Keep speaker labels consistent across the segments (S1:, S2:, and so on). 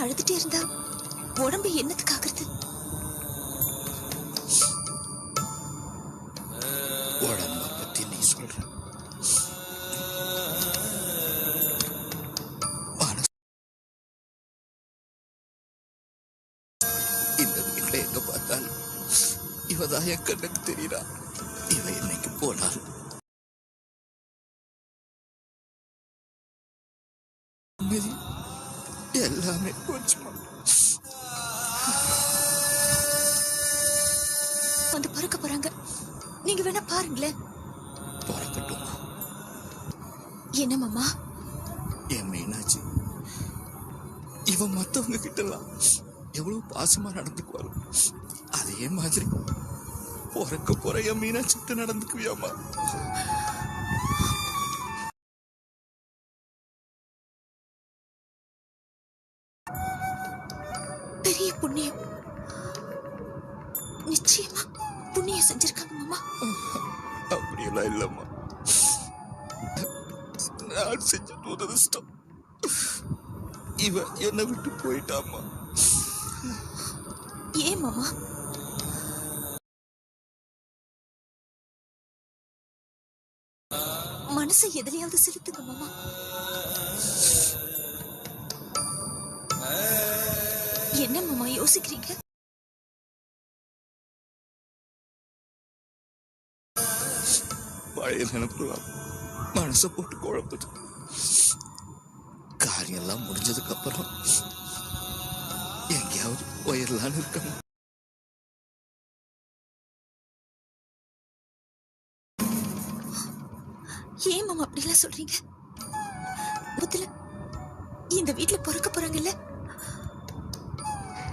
S1: அழுதுட்டே இருந்தா உடம்பு என்னத்துக்கு ஆகுறது?
S2: உடம்ப பத்தி நீ சொல்ற, இந்த வீட்டுல எங்க பார்த்தாலும் இவதான் என் கண்ணுக்கு தெரியுறா. இவ இன்னைக்கு போனாலும் எல்லாமே போச்சுமா.
S1: வந்து பிறக்க போறாங்க, நீங்க வேணா பாருங்களேன்.
S2: பிறக்கட்டும்.
S1: என்ன மாமா?
S2: என் மீனாட்சி இவ மத்தவங்க கிட்டலாம் எவ்வளவு பாசமா நடந்துக்குவாரு, அதே மாதிரி பிறக்க போற என் மீனாட்சி நடந்துக்குவியாமா?
S1: பெரிய புண்ணியம், நிச்சயமா புண்ணியம் செஞ்சிருக்காங்க மாமா.
S2: அப்படியெல்லாம் இல்லம்மா, நான் செஞ்ச துரதிஷ்டம். இவ என்னை விட்டு போயிட்டாமா.
S1: ஏன் மாமா? மனசை எதிலையாவது செலுத்துங்க மாமா. என்ன மாமா யோசிக்கிறீங்க?
S2: பழைய நினைப்புலாம் மனசை போட்டு குழப்புது. காரியம் எல்லாம் முடிஞ்சதுக்கு அப்புறம் எங்கேயாவது போயிடலான்னு இருக்கணும்.
S1: ஏன் மாமா அப்படிலாம் சொல்றீங்க? முதல்ல இந்த வீட்டுல பிறக்க போறாங்கல்ல,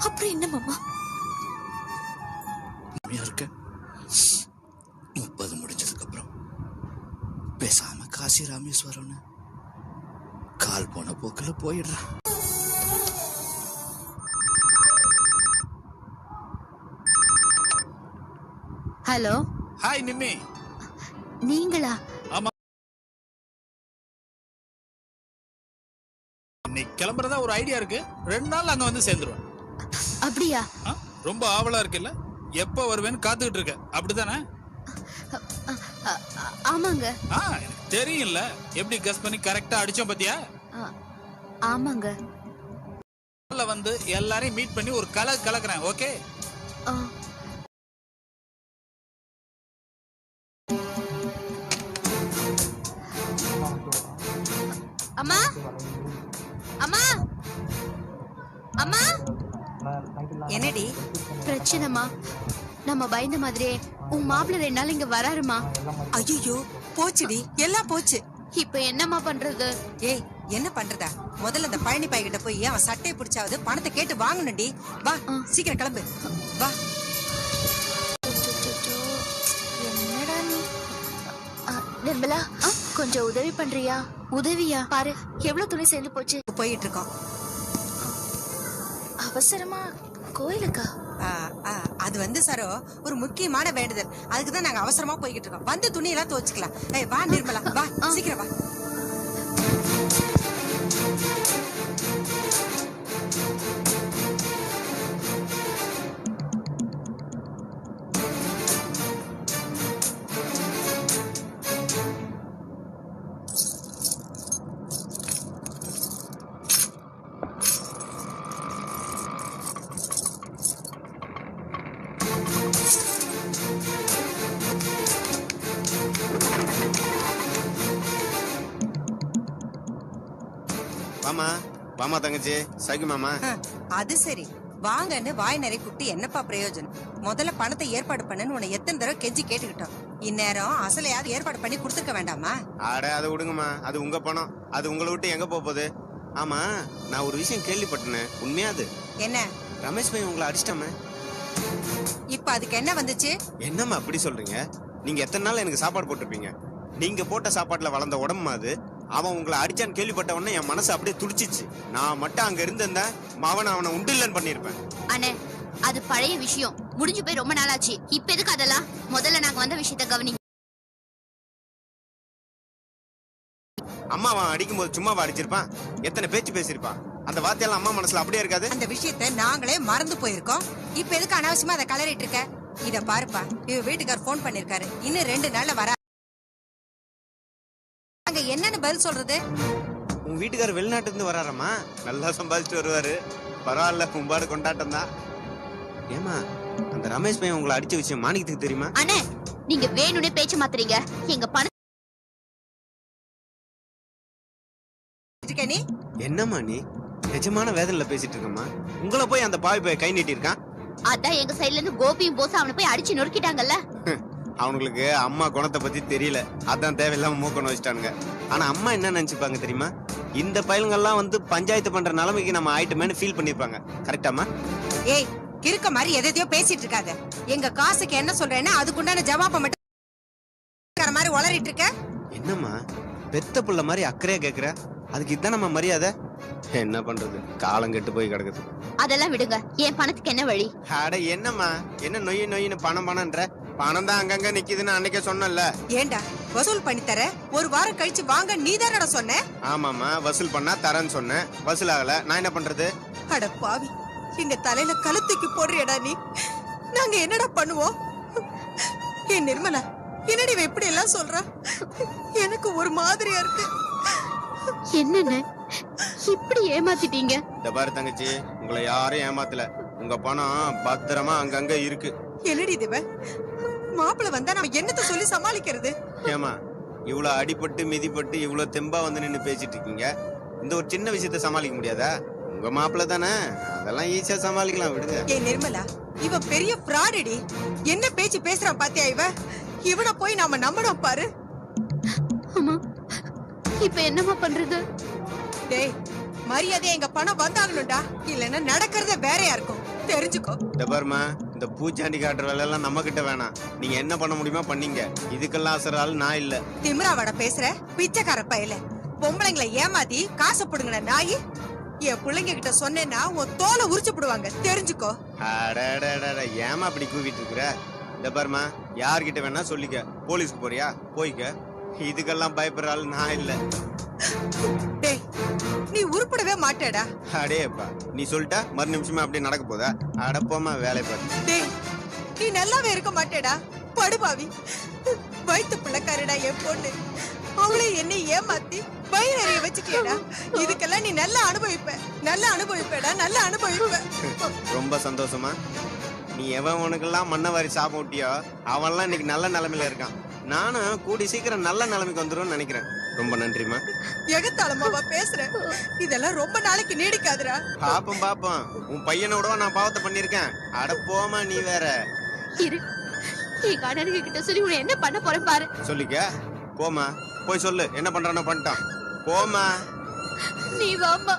S1: அப்புறம் என்ன மாமா?
S2: இருக்க 30 முடிஞ்சதுக்கு அப்புறம் பேசாம காசி ராமேஸ்வரம் கால் போன போக்குல போயிடுற.
S3: ஹலோ.
S4: ஹாய் நிம்மி.
S3: நீங்களா?
S4: ஆமா, இன்னைக்கு கிளம்புறதா ஒரு ஐடியா இருக்கு. 2 நாள் அங்க வந்து சேர்ந்துருவேன்.
S3: அப்படியா?
S4: ரொம்ப ஆவலா இருக்குல்ல, எப்ப வருவேன்னு காத்துக்கிட்டு இருக்க, அப்படித்தானே?
S3: ஆமாங்க.
S4: எனக்கு தெரியும்ல, எப்படி கெஸ் பண்ணி கரெக்டா அடிச்சோம் பாத்தியா?
S3: ஆமாங்க.
S4: வந்து எல்லாரையும் மீட் பண்ணி ஒரு கலக்குறேன். ஓகே?
S3: அம்மா, அம்மா, அம்மா.
S5: என்னடி
S3: பிரச்சனைமா? நம்ம பயந்த மாதிரியே உன் மாப்பிள்ள 2 நாள் இங்க வராருமா.
S5: ஐயோ, போச்சுடி, எல்லாம் போச்சு.
S3: இப்ப என்னம்மா பண்றது?
S5: ஏய், என்ன பண்றதா? முதல்ல அந்த பழனி பையன்கிட்ட போய் அவன் சட்டையை பிடிச்சாவது பணத்தை கேட்டு வாங்கணும்டி. வா, சீக்கிரம் கிளம்பு. வா.
S3: என்னடா நீ? நிர்மலா, கொஞ்சம் உதவி பண்றியா? உதவியா? பாரு எவ்வளவு துணி சேர்ந்து போச்சு.
S5: போயிட்டு இருக்கோம்.
S3: அவசரமா கோயிலுக்கா?
S5: அது வந்து சரோ ஒரு முக்கியமான வேண்டுதல், அதுக்குதான் நாங்க அவசரமா போய்கிட்டு இருக்கோம். வந்து துணி எல்லாம் துவச்சுக்கலாம். வா நிர்மலா, வா, சீக்கிரம் வா.
S6: வாமா வாமா தங்கச்சி, சகி மாமா.
S5: அது சரி, வாங்கன்னு வாய் நிறைய குட்டி என்னப்பா பிரயோஜனம்? முதல்ல பணத்தை ஏற்பாடு பண்ணு உன்னை எத்தனை தடவை கெஞ்சி கேட்டுக்கிட்டோம். இந்நேரம் அசலையாவது ஏற்பாடு பண்ணி கொடுத்துருக்க வேண்டாமா?
S6: அட அதை விடுங்கம்மா, அது உங்க பணம், அது உங்களை விட்டு எங்க போகுது? ஆமா, நான் ஒரு விஷயம் கேள்விப்பட்டேன், உண்மையா அது?
S5: என்ன?
S6: ரமேஷ் பையன் உங்களை அடிச்சிட்டாம?
S5: இப்ப அதுக்கு என்ன வந்துச்சு?
S6: என்னம்மா அப்படி சொல்றீங்க? நீங்க எத்தனை நாள் எனக்கு சாப்பாடு போட்டிருப்பீங்க? நீங்க போட்ட சாப்பாட்டுல வளர்ந்த உடம்பு அது. அவன் உங்களை அடிச்சான்னு கேள்விப்பட்ட உடனே என் மனசு அப்படியே துடிச்சிச்சு. நான் மட்டும் அங்க இருந்திருந்தேன், அவனை உண்டு இல்லைன்னு பண்ணிருப்பேன்.
S3: அண்ணே, அது பழைய விஷயம், முடிஞ்சு போய் ரொம்ப நாளாச்சு. இப்ப எதுக்கு அதெல்லாம்? முதல்ல நாங்க வந்த விஷயத்த கவனிங்க.
S6: அம்மா அவன் அடிக்கும் போது சும்மாவா அடிச்சிருப்பான்? எத்தனை பேச்சு பேசியிருப்பான்? அந்த வார்த்தையெல்லாம் அம்மா மனசுல அப்படியே இருக்காது.
S5: அந்த விஷயத்தை நாங்களே மறந்து போயிருக்கோம். இப்ப எதுக்கு அனாவசியமா அதை கலரிட்டு இருக்க? இத பாருப்பா, இவ வீட்டுக்கார் போன் பண்ணிருக்காரு. இன்னும் 2 நாள்ல வர. அங்க என்னன்னு பதில் சொல்றது?
S6: உன் வீட்டுக்காரர் வெளிநாட்டுல இருந்து வராரம்மா, நல்லா சம்பாதிச்சுட்டு வருவாரு. பரவாயில்ல, கும்பாடு கொண்டாட்டம் தான். ஏமா அந்த ரமேஷ் பையன் உங்களை அடிச்ச விஷயம் மாணிக்கத்துக்கு தெரியுமா?
S3: அண்ணே, நீங்க வேணும்னே பேச்சு மாத்துறீங்க. எங்க பணம்
S5: நீ
S6: என்னம்மா நீ நிஜமான வேதனையில பேசிட்டு இருக்கம்மா. உங்களை போய் அந்த பாவி போய் கை நீட்டி இருக்கான்.
S3: அதான் எங்க சைடுல இருந்து கோபியும் போஸ் அவனை போய் அடிச்சு நொறுக்கிட்டாங்கல்ல.
S6: அவனுங்களுக்கு அம்மா குணத்தை பத்தி தெரியல, அதான் தேவையில்லாம மூக்கணும் வச்சுட்டானுங்க. ஆனா அம்மா என்ன நினைச்சுப்பாங்க தெரியுமா? இந்த பயலுங்கெல்லாம் வந்து பஞ்சாயத்து பண்ற நிலைமைக்கு நம்ம ஆயிட்டமேனு ஃபீல் பண்ணிருப்பாங்க. கரெக்டாமா?
S5: ஏய், கிறுக்க மாதிரி எதையோ பேசிட்டு இருக்காத. எங்க காசுக்கு என்ன சொல்றேன்னா அதுக்குண்டான ஜவாப மட்டும் மாதிரி உளறிட்டு இருக்க.
S6: என்னம்மா பெத்த புள்ள மாதிரி அக்கறையா கேக்குற? அதுக்கு இதான் நம்ம மரியாதை. என்ன பண்றது, காலம் கெட்டு போய் கிடக்குது.
S3: அதெல்லாம் விடுங்க. என் பணத்துக்கு என்ன வழி?
S6: அட என்னம்மா, என்ன நொய்னு பணம்ன்ற? பணம் தான் அங்கங்க நிக்குதுன்னு அன்னைக்கே சொன்னல.
S5: ஏண்டா வசூல் பண்ணி தர, ஒரு வாரம் கழிச்சு வாங்க நீ தானடா சொன்ன.
S6: ஆமாமா, வசூல் பண்ணா தரேன்னு சொன்னேன். வசூல் ஆகல, நான் என்ன பண்றது?
S5: அட பாவி, எங்க தலையில கழுத்துக்கு போடுறியடா நீ. நாங்க என்னடா பண்ணுவோம்? ஏன் நிர்மலா, என்னடி இவ இப்படி எல்லாம் சொல்றா? எனக்கு ஒரு மாதிரியா இருக்கு.
S3: என்னன்னு இப்படி ஏமாத்திட்டீங்க?
S6: இந்த பாரு தங்கச்சி, உங்களை யாரும் ஏமாத்தல. உங்க பணம் பத்திரமா அங்கங்க இருக்கு.
S5: என்னடி இதுவ? மாப்பிள்ள வந்தா நம்ம என்னத்த சொல்லி சமாளிக்கிறது?
S6: ஏமா இவ்வளவு அடிபட்டு மிதிப்பட்டு இவ்வளவு தெம்பா வந்து நின்னு பேசிட்டு இருக்கீங்க. இந்த ஒரு சின்ன விஷயத்த சமாளிக்க முடியாதா? உங்க மாப்பிள்ள தானே, அதெல்லாம் ஈஸியா சமாளிக்கலாம், விடுங்க.
S5: ஏய் நிர்மலா, இவ பெரிய ஃப்ராடடி. என்ன பேச்சு பேசுறான் பாத்தியா இவ? இவனை போய் நாம நம்பணும் பாரு.
S3: அம்மா, இப்ப என்னமா பண்றது?
S5: டேய், மரியாதையா எங்க பணம் வந்தாகணும்டா, இல்லன்னா நடக்கிறதே வேறையா இருக்கும், தெரிஞ்சுக்கோ.
S6: இந்த பாருமா, இந்த பூச்சாண்டி காட்டுற வேலை எல்லாம் நம்ம கிட்ட வேணாம். நீங்க என்ன பண்ண முடியுமா பண்ணீங்க. இதுக்கெல்லாம் அசர ஆள் நான் இல்ல.
S5: திமிராவட பேசுற பிச்சைக்கார பயல. பொம்பளைங்களை ஏமாத்தி காசை புடுங்கின நாயி. என் பிள்ளைங்க கிட்ட சொன்னேன்னா உன் தோலை உரிச்சு போடுவாங்க, தெரிஞ்சுக்கோ.
S6: அடடடட, ஏமா அப்படி கூவிட்டு இருக்கிற? இந்த பாருமா, யார்கிட்ட வேணா சொல்லிக்க. போலீஸ்க்கு போறியா போய்க்க. இதுக்கெல்லாம் பயப்படுற ஆள் நான் இல்ல.
S5: டேய், நீ உருப்படவே மாட்டேடா.
S6: அடேப்பா, நீ சொல்லிட்டா மறு நிமிஷமே அப்படியே நடக்க போதா? அடப்போமா, வேலை பாரு.
S5: டேய், நீ நல்லாவே இருக்க மாட்டேடா, படுபாவி. வயித்து பிள்ளைக்காரடா என் பொண்ணு. அவளை என்னை ஏமாத்தி வயிறறிய வச்சுட்டியடா. இதுக்கெல்லாம் நீ நல்லா அனுபவிப்ப, நல்லா அனுபவிப்படா, நல்லா அனுபவிப்ப.
S6: ரொம்ப சந்தோஷமா. நீ எவன் உனக்கெல்லாம் மண்ணவாரி சாபம் விட்டியோ அவன்லாம் இன்னைக்கு நல்ல நிலைமையில இருக்கான். நானும் கூடி சீக்கிரம் நல்ல நிலைமைக்கு வந்துடும் நினைக்கிறேன். ரொம்ப நன்றிமா.
S5: எகத்தாளமாவா பேசுற? இதெல்லாம் ரொம்ப நாளைக்கு நீடிக்காதுடா.
S6: பாப்போம் பாப்போம், உன் பையனோட நான் பாவத்தை பண்ணிருக்கேன். அட போமா, நீ வேற.
S3: இரு, எங்க அண்ணனுக்கு கிட்ட சொல்லி உன்னை என்ன பண்ண போறேன் பாரு.
S6: சொல்லிக்க, போமா, போய் சொல்லு. என்ன பண்றானோ பண்ணிட்டான், போமா.
S3: நீ வாமா.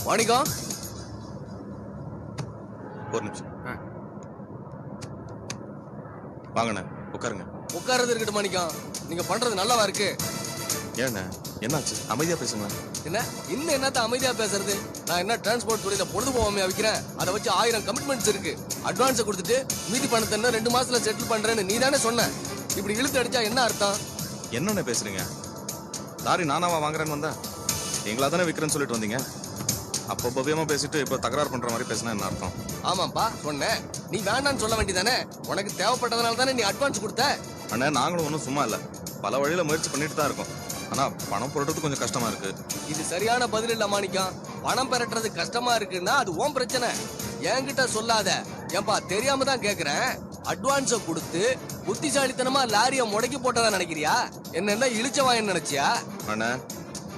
S7: மாணிக்கம்,
S2: ஒரு நிமிஷம் வாங்கண்ணே, உட்காருங்க.
S7: உட்கார்றது இருக்கட்டும் மாணிக்கம். நீங்க பண்றது நல்லாவா இருக்கு?
S2: ஏண்ணே, என்னாச்சு? அமைதியா பேசுங்க.
S7: என்ன இன்னும் என்னத்த அமைதியா பேசுறது? நான் என்ன டிரான்ஸ்போர்ட் துறையில பொழுது போகாமையா விக்கிறேன்? அதை வச்சு 1000 கமிட்மெண்ட்ஸ் இருக்கு. அட்வான்ஸ் கொடுத்துட்டு மீதி பணத்தை 2 மாசத்துல செட்டில் பண்றேன்னு நீ தானே சொன்ன. இப்படி இழுத்து அடிச்சா என்ன அர்த்தம்?
S2: என்னண்ணே பேசுறீங்க? லாரி நானாவா வாங்குறேன்னு வந்தேன்? எங்களா தானே விற்கிறேன்னு சொல்லிட்டு வந்தீங்க. அப்போ பவ்யமா பேசிட்டு இப்போ தகராறு பண்ற மாதிரி பேசினா என்ன அர்த்தம்?
S7: ஆமாப்பா சொன்னேன். நீ வேண்டான்னு சொல்ல வேண்டியதானே? உனக்கு தேவைப்பட்டதுனால தானே நீ அட்வான்ஸ் கொடுத்த.
S2: அண்ணே, நாங்களும் ஒன்றும் சும்மா இல்லை, பல வழியில முயற்சி பண்ணிட்டு தான் இருக்கோம். ஆனா பணம் போடுறது கொஞ்சம் கஷ்டமா இருக்கு.
S7: இது சரியான பதில் இல்ல மாணிக்கம். பணம் பெறறது கஷ்டமா இருக்குன்னா அது உன் பிரச்சனை, என்கிட்ட சொல்லாத. ஏன்பா தெரியாம தான் கேக்குறேன். அட்வான்ஸ கொடுத்து புத்திசாலித்தனமா லாரிய முடக்கி போட்டதா நினைக்கிறியா? என்ன இழிச்சவாயன்னு நினைச்சியா?
S2: அண்ணே,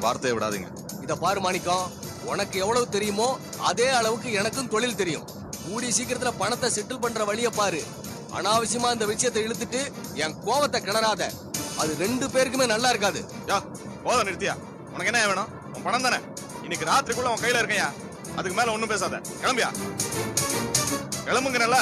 S2: வார்த்தையை விடாதீங்க.
S7: இத பாரு மாணிக்கம், உனக்கு எவ்வளவு தெரியுமோ அதே அளவுக்கு எனக்கும் தொழில் தெரியும். கூடி சீக்கிரத்துல பணத்தை செட்டில் பண்ற வழிய பாரு. அனாவசியமா இந்த விஷயத்தை இழுத்துட்டு என் கோவத்தை கிளறாத. அது 2 பேருக்குமே நல்லா இருக்காது.
S2: யா, போத நிறுத்தியா? உனக்கு என்ன வேணும்? உன் பணம் தானே. இன்னைக்கு ராத்திரிக்குள்ள உன் கையில இருக்கையா? அதுக்கு மேல ஒண்ணும் பேசாத. கிளம்பியா, கிளம்புங்கறல.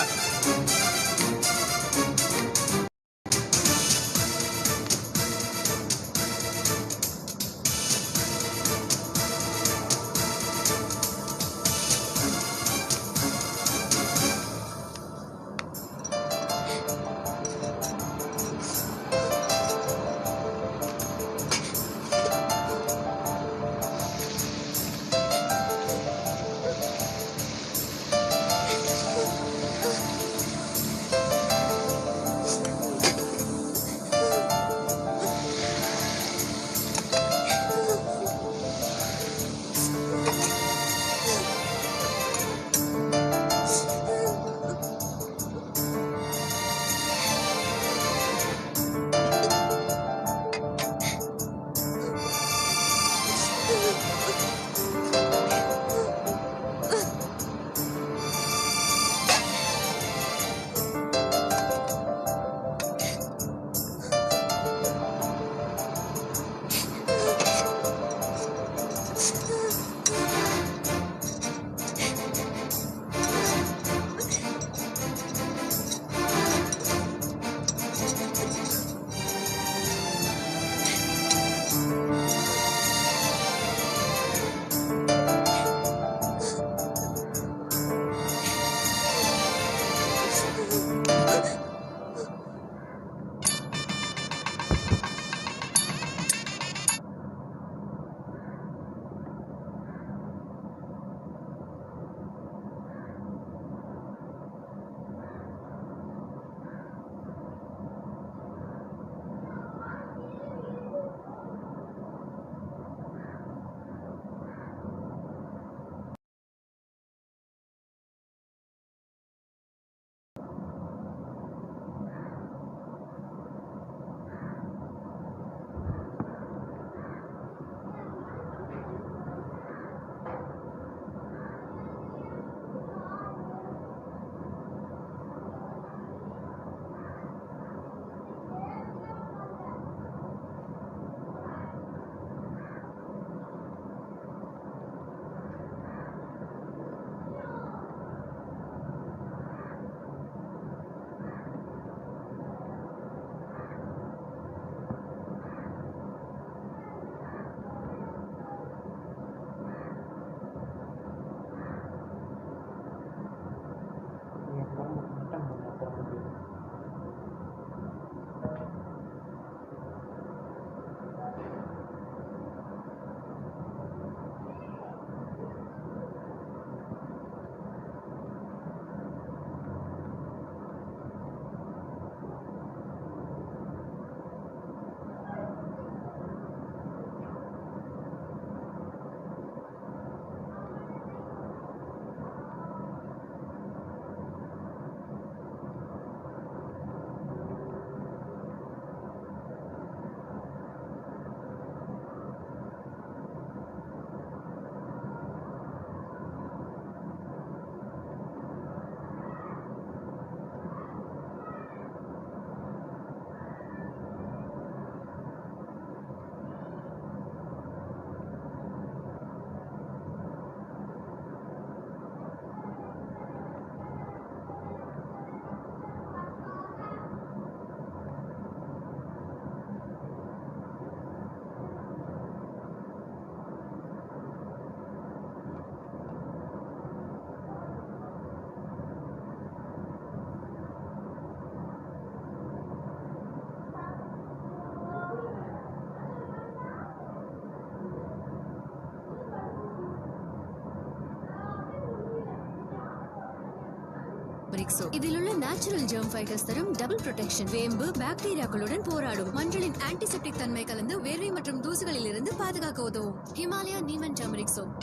S8: Turmeric soap. இதில் உள்ள நேச்சுரல் ஜெர்ம் ஃபைட்டர்ஸ் தரும் டபுள் ப்ரொடெக்ஷன். வேம்பு பாக்டீரியாக்களுடன் போராடும். மஞ்சளின் ஆன்டிசெப்டிக் தன்மை கலந்து வேர்வை மற்றும் தூசுகளில் இருந்து பாதுகாக்க உதவும். ஹிமாலயா நீமன் டர்மரிக் சோப்.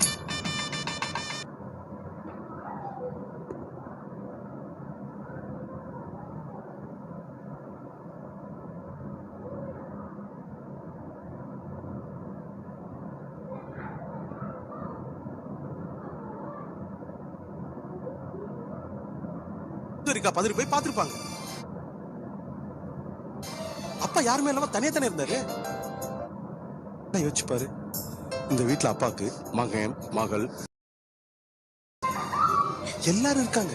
S9: பதறி போய் பார்த்திருப்பாங்க. அப்பா யாருமே இல்லாம தனியா இருந்தாரு. யோசிச்சு பாரு, இந்த வீட்டுல அப்பாக்கு மகன் மகள் எல்லாரும் இருக்காங்க.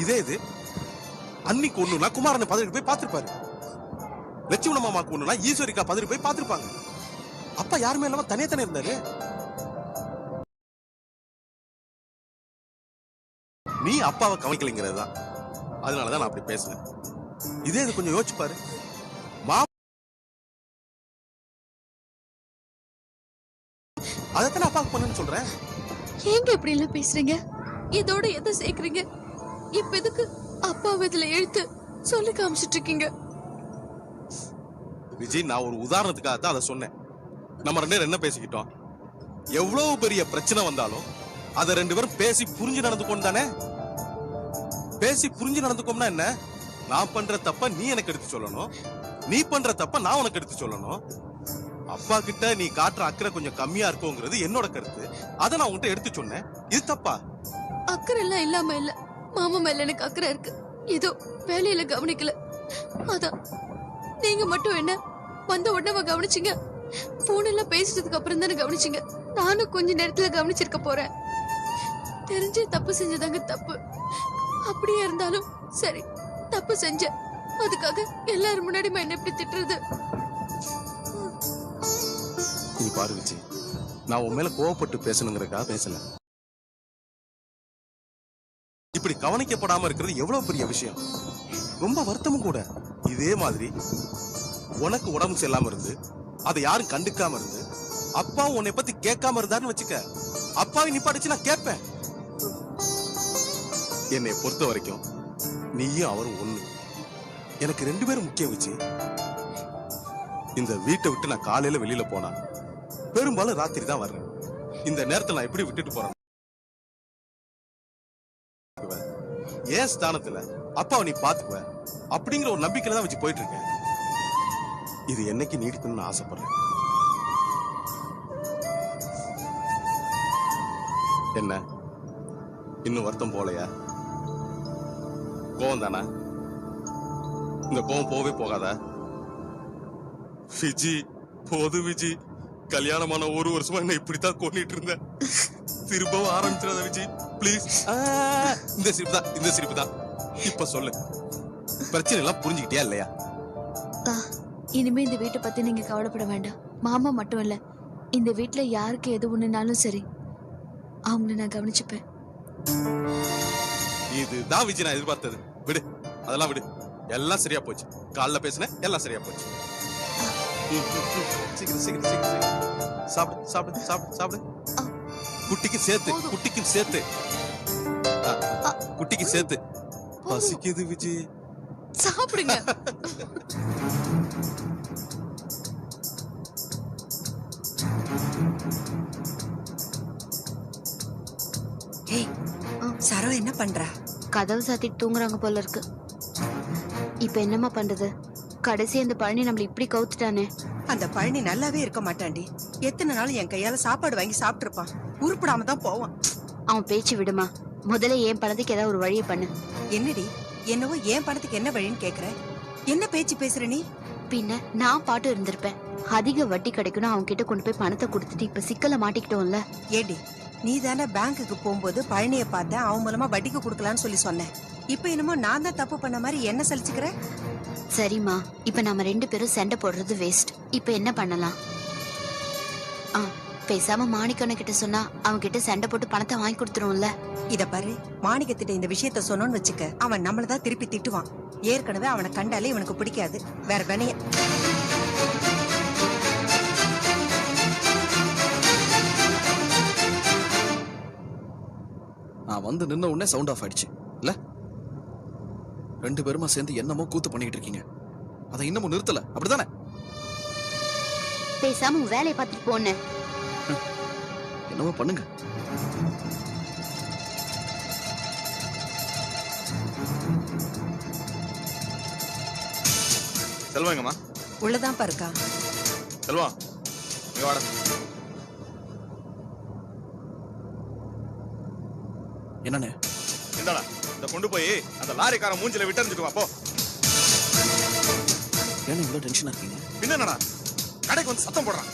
S9: இதே இது அன்னைக்கு ஒண்ணுனா குமாரனை பதறி போய் பார்த்திருப்பாரு. லட்சுமண மாமாக்கு ஒண்ணுனா ஈஸ்வரிக்கா பதறி போய் பார்த்திருப்பாங்க. அப்பா யாருமே இல்லாம தனியா இருந்தாரு. நீ அப்பாவை கவனிக்கலைங்கிறது தான். அதனாலதான் நான் அப்படி பேசுனேன். இதே இது கொஞ்சம் யோசிச்சு பாரு. அதைத்தானே அப்பாவுக்கு பண்ணுன்னு சொல்றேன்.
S3: ஏங்க இப்படி எல்லாம் பேசுறீங்க? இதோட எதை சேர்க்கறீங்க? இப்ப எதுக்கு அப்பாவை இதுல எழுத்து சொல்லி காமிச்சிட்டு இருக்கீங்க?
S9: விஜய், நான் ஒரு உதாரணத்துக்காக தான் அதை சொன்னேன். நம்ம 2 பேரும் என்ன பேசிக்கிட்டோம்? எவ்வளவு பெரிய பிரச்சனை வந்தாலும் அதை 2 பேரும் பேசி புரிஞ்சு நடந்துக்கோம் தானே. பேசி புரிஞ்சு நடந்துக்கோம்னா என்ன? நான் பண்ற தப்ப நீ எனக்கு எடுத்து சொல்லணும், நீ பண்ற தப்ப நான் உனக்கு எடுத்து சொல்லணும். அப்பா கிட்ட நீ காட்டுற அக்கறை கொஞ்சம் கம்மியா இருக்குங்கிறது என்னோட கருத்து. அதை நான் உன்கிட்ட எடுத்து சொன்னேன். இது தப்பா?
S3: அக்கறை எல்லாம் இல்லாம இல்ல, மாமா மேல எனக்கு அக்கறை இருக்கு. ஏதோ வேலையில கவனிக்கல, அதான். நீங்க மட்டும் என்ன வந்த உடனே கவனிச்சீங்க? போன் எல்லாம் பேசுறதுக்கு அப்புறம் தானே கவனிச்சீங்க. நானும் கொஞ்ச நேரத்துல கவனிச்சிருக்க போறேன். தெரிஞ்சே தப்பு செஞ்சதாங்க தப்பு. அப்படியே இருந்தாலும் சரி, தப்பு செஞ்ச, அதுக்காக எல்லாரும் முன்னாடி என்ன எப்படி திட்டுறது?
S9: நீ பாரு விஜய், நான் உன் மேல கோவப்பட்டு பேசணுங்கிறக்கா பேசல. இப்படி கவனிக்கப்படாம இருக்கிறது எவ்வளவு பெரிய விஷயம். ரொம்ப வருத்தமும் கூட. இதே மாதிரி உனக்கு உடம்பு சரியில்லாம இருந்து அதை யாரும் கண்டுக்காம இருந்து அப்பாவும் உன்னை பத்தி கேட்காம இருந்தாருன்னு வச்சுக்க, அப்பாவை நிப்பாடிச்சு நான் கேட்பேன். என்னை பொறுத்த வரைக்கும் நீயும் அவரும் ஒண்ணு. எனக்கு 2 பேரும் முக்கியம் விஜய். இந்த வீட்டை விட்டு நான் காலையில வெளியில போனா பெரும்பாலும் ராத்திரி தான் வர்றேன். இந்த நேரத்துல நான் எப்படி விட்டுட்டு போறேன்? ஏன் ஸ்தானத்துல அப்பாவை நீ பாத்துக்குவ அப்படிங்கிற ஒரு நம்பிக்கையில தான் வச்சு போயிட்டு இருக்கேன். இது என்னைக்கு நீடிக்கணும்னு ஆசைப்படுறேன். என்ன இன்னும் வருத்தம் போலையா? கோவம் தானா? இந்த கோவம் போவே போகாதா? விஜி, போது விஜி. கல்யாணமான 1 வருஷமா என்ன இப்படித்தான் கொண்டுட்டு இருந்தேன். திரும்பவும் ஆரம்பிச்சிடாத விஜி, பிளீஸ். இந்த சிரிப்பு தான். இப்ப சொல்லு, பிரச்சனை எல்லாம் புரிஞ்சுக்கிட்டியா இல்லையா?
S3: இனிமே இந்த வீட்டை பத்தி நீங்க கவலைப்பட வேண்டாம். மாமா மட்டும் இல்ல, இந்த வீட்டுல யாருக்கு எது ஒண்ணுனாலும் சரி, அவங்கள நான் கவனிச்சுப்பேன்.
S9: இதுதான் விஜய் நான் எதிர்பார்த்தது. விடு, அதெல்லாம் விடு. எல்லாம் சரியா போச்சு. காலைல பேசின எல்லாம் சரியா போச்சு. சீக்கிரம் சாப்பிடு. குட்டிக்கு சேர்த்து பசிக்குது விஜய்.
S3: சாப்பிடுங்க.
S5: சரோ என்ன பண்றா?
S3: கதவு சாத்திட்டு தூங்குறாங்க போல இருக்கு. இப்ப என்னமா பண்றது? கடைசி அந்த பழனி நம்மள இப்படி கவுத்துட்டானே.
S5: அந்த பழனி நல்லாவே இருக்க மாட்டான்டி. எத்தனை நாள் என் கையால சாப்பாடு வாங்கி சாப்பிட்டு இருப்பான். உருப்படாம தான் போவான்.
S3: அவன் பேச்சு விடுமா. முதல்ல என் பணத்துக்கு ஏதாவது ஒரு வழியை பண்ணு.
S5: என்னடி, என்னவோ என் பணத்துக்கு என்ன வழின்னு கேக்குற? என்ன பேச்சு பேசுற நீ?
S3: பின்ன நான் பாட்டு இருந்திருப்பேன். அதிக வட்டி கிடைக்கணும் அவங்க கிட்ட கொண்டு போய் பணத்தை கொடுத்துட்டு இப்ப சிக்கல மாட்டிக்கிட்டோம்ல.
S5: ஏடி, நீ தானே பேங்குக்கு போகும்போது பழனிய பார்த்த அவன் மூலமா வட்டிக்கு கொடுக்கலான்னு சொல்லி சொன்னேன். இப்ப என்னமோ நான் தான் தப்பு பண்ண மாதிரி என்ன சலிச்சுக்கிற?
S3: சரிம்மா, இப்ப நாம 2 பேரும் சண்டை போடுறது வேஸ்ட். இப்ப என்ன பண்ணலாம்? பேசாம மாணிக்கண்ண கிட்ட சொன்னா அவங்க கிட்ட சண்டை போட்டு பணத்தை வாங்கி கொடுத்துருவோம்ல.
S5: இத பாரு, மாணிக்கத்திட்ட இந்த விஷயத்த சொன்னோன்னு வச்சுக்க, அவன் நம்மளதான் திருப்பி திட்டுவான். ஏற்கனவே அவனை கண்டாலே இவனுக்கு பிடிக்காது. வேற வேணைய
S10: நான் வந்து நின்ன உடனே சவுண்ட் ஆஃப் ஆயிடுச்சு இல்ல? 2 பேருமா சேர்ந்து என்னமோ கூத்து பண்ணிக்கிட்டு இருக்கீங்க. அதை இன்னமும் நிறுத்தல, அப்படிதானே?
S11: பேசாம உன் வேலையை பார்த்துட்டு போனேன்.
S10: என்னவோ பண்ணுங்க.
S2: செல்வம் எங்கம்மா?
S5: உள்ளதான் பாருக்கா.
S2: செல்வம் இங்க வாடா.
S10: என்னண்ணே?
S2: இந்தாடா, இத கொண்டு போய் அந்த லாரிக்காரன் மூஞ்சில விட்டறிஞ்சிட்டு வா போ.
S10: ஏன்னா இவ்வளவு டென்ஷனா இருக்கீங்க?
S2: என்னடா கடைக்கு வந்து சத்தம் போடுறான்,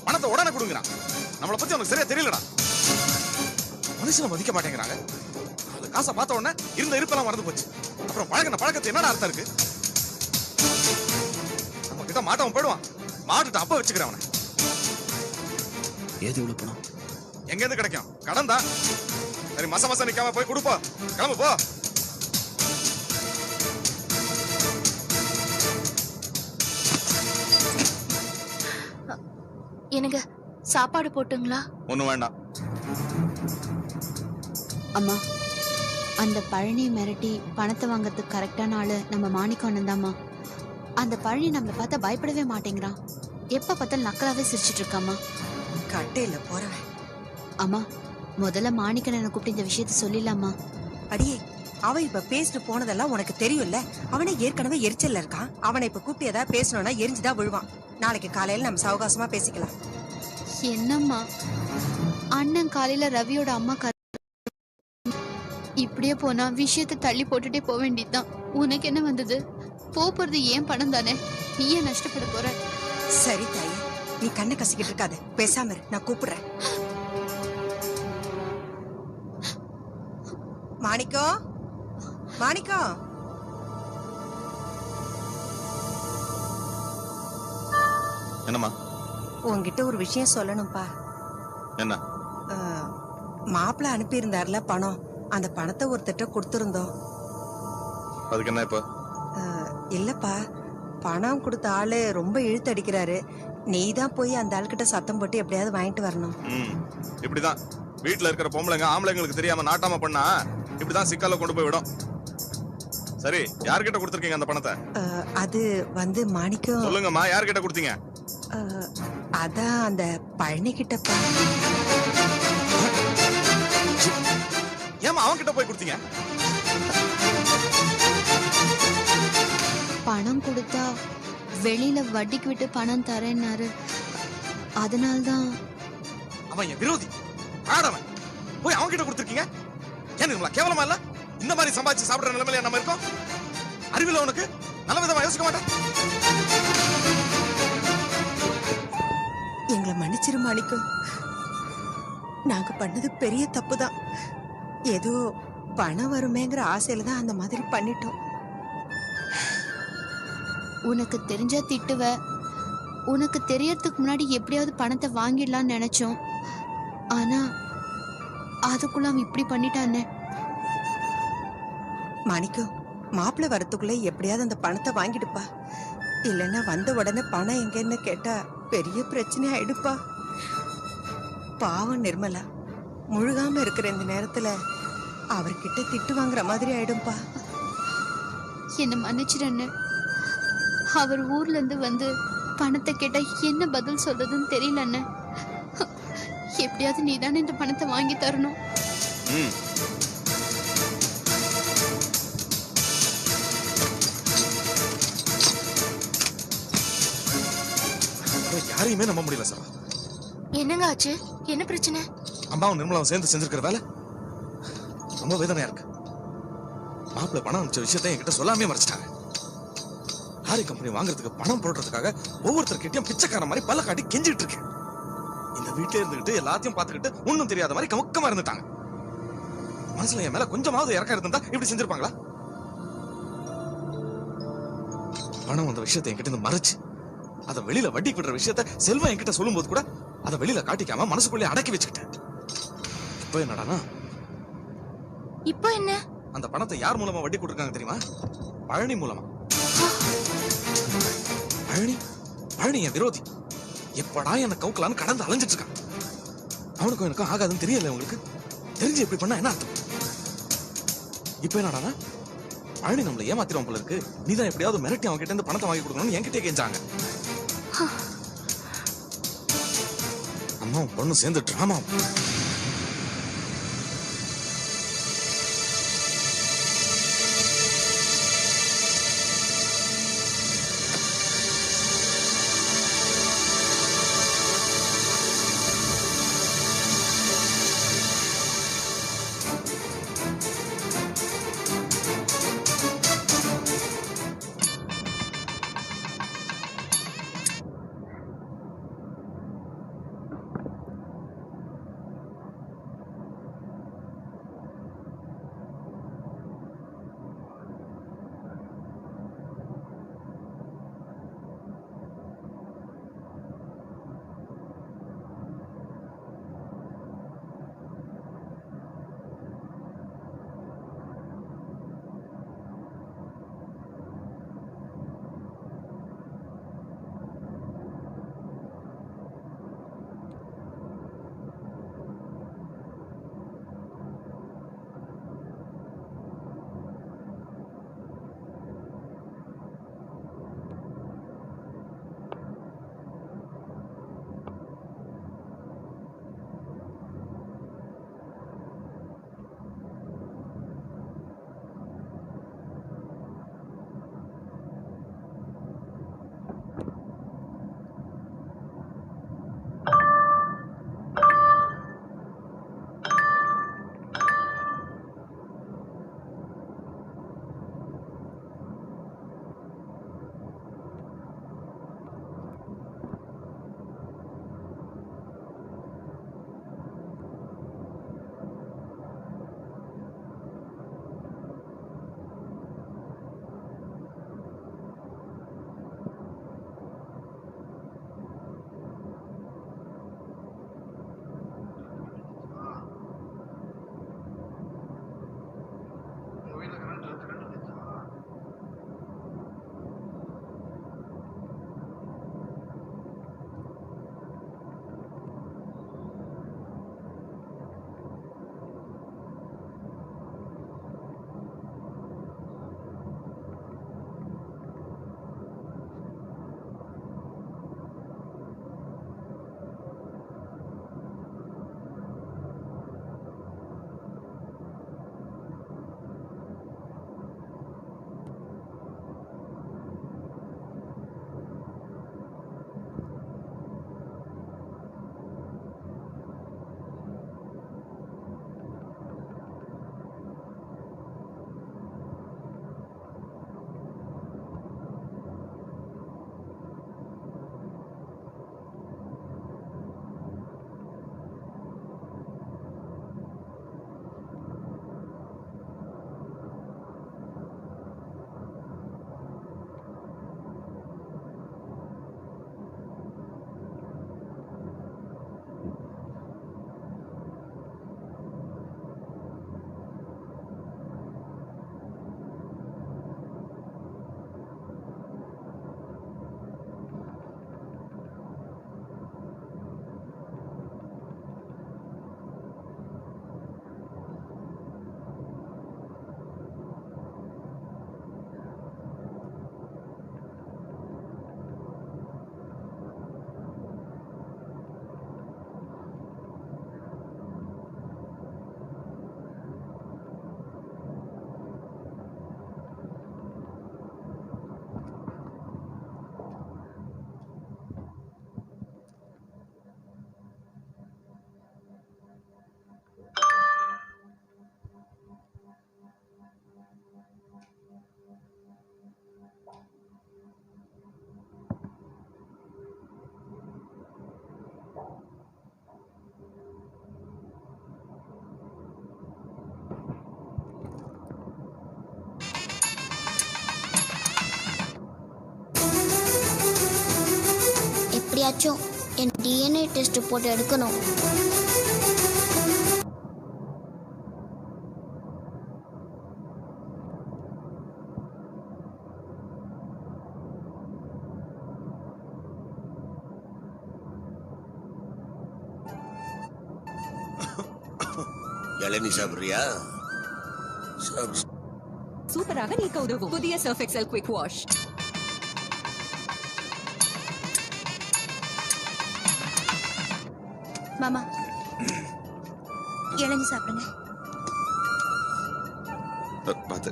S2: பணத்தை உடனே கொடுங்கறான். நம்மளை பத்தி உனக்கு சரியா தெரியலடா. மனுஷனை மதிக்க மாட்டேங்கிறாங்க. அந்த காசை பார்த்த உடனே இருந்த இருப்பெல்லாம் மறந்து போச்சு. அப்புறம் பழகின பழக்கத்தை என்னடா அர்த்தம் இருக்கு? நம்ம கிட்ட மாட்டவன் போயிடுவான். மாட்டுட்டு அப்ப வச்சுக்கிறேன் அவனை.
S10: ஏது இவ்வளவு பணம்
S2: எங்க இருந்து கிடைக்கும்? கடன் தான். சரி, மச நிக்காம போய் கொடுப்போ. கிளம்பு போ.
S3: எனக்கு சாப்பாடு போட்டுங்களா?
S2: ஒண்ணும் வேண்டாம்.
S11: அம்மா, அந்த பழனி மிரட்டி பணத்தை வாங்கறதுக்கு கரெக்டான ஆளு நம்ம மாணிக்கம் தாம்மா. அந்த பழனி நம்மளை பார்த்தா பயப்படவே மாட்டேங்கிறான். எப்ப பார்த்தாலும் நக்கலாவே சிரிச்சிட்டு இருக்காமா.
S5: கட்டையில போறவன்.
S11: அம்மா, முதல்ல மாணிக்கனை கூப்பிட்டு இந்த விஷயத்த சொல்லிடலாமா?
S5: அடியே, அவன் இப்ப பேசிட்டு போனதெல்லாம் உனக்கு தெரியும்ல. அவனை ஏற்கனவே எரிச்சல்ல இருக்கான். அவனை இப்ப கூப்பிட்டு ஏதாவது பேசணும்னா எரிஞ்சுதான் விழுவான். நாளைக்கு காலையில நம்ம சவகாசமா பேசிக்கலாம்.
S11: என்னம்மா, அண்ணன் காலையில ரவியோட அம்மா இப்படியே போனா விஷயத்தை தள்ளி போட்டுட்டே போக வேண்டியதுதான். உனக்கு என்ன வந்தது? போறது ஏன் பணம் தானே, நீ ஏன் நஷ்டப்பட போற?
S5: சரி தாயே, நீ கண்ணை கசிக்கிட்டு இருக்காத, பேசாம இரு, நான் கூப்பிடுறேன். மாணிக்கம், மாணிக்கம்.
S2: என்னம்மா?
S5: உன்கிட்ட ஒரு விஷயம் சொல்லணும்பா.
S2: என்ன?
S5: மாப்பிள்ள அனுப்பி இருந்தார்ல பணம், அந்த பணத்தை ஒருத்தட்ட கொடுத்திருந்தோம்.
S2: அதுக்கு என்ன இப்ப?
S5: இல்லப்பா, பணம் கொடுத்த ஆளு ரொம்ப இழுத்து அடிக்கிறாரு. நீதான் போய் அந்த ஆள்கிட்ட சத்தம் போட்டு எப்படியாவது வாங்கிட்டு வரணும்.
S2: இப்படிதான் வீட்டுல இருக்கிற பொம்பளைங்க ஆம்பளைங்களுக்கு தெரியாம நாட்டாம பண்ணா இப்படிதான் சிக்கல்ல கொண்டு போய் விடும். சரி, யார்கிட்ட கொடுத்திருக்கீங்க அந்த பணத்தை?
S5: அது வந்து மாணிக்கம்.
S2: சொல்லுங்கம்மா, யார்கிட்ட கொடுத்தீங்க?
S5: அதான் அந்த பழனி கிட்டப்பா.
S2: ஏமா அவன் கிட்ட போய் கொடுத்தீங்க?
S11: பணம் கொடுத்தா வெளியில வட்டிக்கு விட்டு பணம் தரேன்னாரு. அதனால்தான்.
S2: அவன் என் விரோதி, ஆடவன். போய் அவன் கிட்ட கொடுத்திருக்கீங்க. ஏன் நம்மள கேவலமா இல்ல? இந்த மாதிரி சம்பாதிச்சு சாப்பிடுற நிலைமையில நம்ம இருக்கோம். அறிவில்ல உனக்கு? நல்ல விதமா யோசிக்க மாட்டேன்.
S5: எங்களை மன்னிச்சிரு மாணிக்கம். நாங்க பண்ணது பெரிய தப்பு தான். ஏதோ பணம் வருமேங்கிற ஆசையில தான் அந்த மாதிரி பண்ணிட்டோம்.
S11: உனக்கு தெரிஞ்சா திட்டுவ. உனக்கு தெரியறதுக்கு முன்னாடி எப்படியாவது பணத்தை வாங்கிடலாம்னு நினைச்சோம். ஆனா அதுக்குள்ள அவன் இப்படி பண்ணிட்டானே.
S5: மாணிக்கம், மாப்பிள்ளை வரத்துக்குள்ள எப்படியாவது அந்த பணத்தை வாங்கிடுப்பா. இல்லைன்னா வந்த உடனே பணம் எங்கன்னு கேட்டா பெரிய பிரச்சனை ஆயிடுப்பா. பாவம் நிர்மலா, முழுகாம இருக்கிற இந்த நேரத்துல அவர்கிட்ட திட்டு வாங்குற மாதிரி ஆயிடும்பா.
S11: என்ன மன்னிச்சிடன்னு. அவர் ஊர்ல இருந்து வந்து பணத்தை கேட்டா என்ன பதில் சொல்றதுன்னு தெரியல அண்ணன். எப்படியாவது நீதானே இந்த பணத்தை வாங்கி தரணும்.
S2: யாரையுமே நம்ப முடியல சார்.
S3: என்னங்க ஆச்சு? என்ன பிரச்சனை?
S2: அம்மாவும் நிர்மலாவும் சேர்ந்து செஞ்சிருக்கிற வேலை ரொம்ப வேதனையா இருக்கு. மாப்பிள்ள பணம் அனுப்பிச்ச விஷயத்தை என்கிட்ட சொல்லாமே மறைச்சிட்டாங்க. லாரி கம்பெனி வாங்குறதுக்கு பணம் போடுறதுக்காக ஒவ்வொருத்தர்கிட்டயும் பிச்சைக்கார மாதிரி பல்ல காட்டி கெஞ்சிட்டு இருக்கேன். இந்த வீட்டுல இருந்துகிட்டு எல்லாத்தையும் பார்த்துக்கிட்டு ஒன்னும் தெரியாத மாதிரி கமுக்கமா இருந்துட்டாங்க. மனசுல என் மேல கொஞ்சமாவது இறக்க இருந்தா இப்படி செஞ்சிருப்பாங்களா? பணம் வந்த விஷயத்தை என்கிட்ட இருந்து மறைச்சு அதை வெளியில வட்டி விடுற விஷயத்த செல்வம் என்கிட்ட சொல்லும் போது கூட அதை வெளியில காட்டிக்காம மனசுக்குள்ளே அடக்கி வச்சுக்கிட்டேன். இப்போ என்னடானா,
S3: இப்போ என்ன?
S2: அந்த பணத்தை யார் மூலமா வட்டி கொடுத்திருக்காங்க தெரியுமா? பழனி மூலமா. பழனி என் விரோதி. எப்படா என்ன கவுக்கலான்னு கடந்து அலைஞ்சிட்டு இருக்கான். அவனுக்கும் எனக்கும் ஆகாதுன்னு தெரியல. உங்களுக்கு தெரிஞ்சு எப்படி பண்ணா என்ன அர்த்தம்? இப்ப என்னடா பழனி நம்மள ஏமாத்திரும் போல இருக்கு. நீதான் எப்படியாவது மிரட்டி அவங்க கிட்ட இருந்து பணத்தை வாங்கி கொடுக்கணும்னு என்கிட்டே கெஞ்சாங்க. அம்மா பொண்ணு சேர்ந்து டிராமா.
S12: எப்படியாச்சும் என் டிஎன்ஏ டெஸ்ட் போட்டு எடுக்கணும்.
S13: இளநீ சாப்பிடுறியா? சாப்பிடு. சூப்பராக நீக்க உதவும் புதிய சர்ஃப் எக்ஸல் குவிக் வாஷ்.
S1: மாமா இளநீ சாப்பிடுங்க.
S14: பாத்து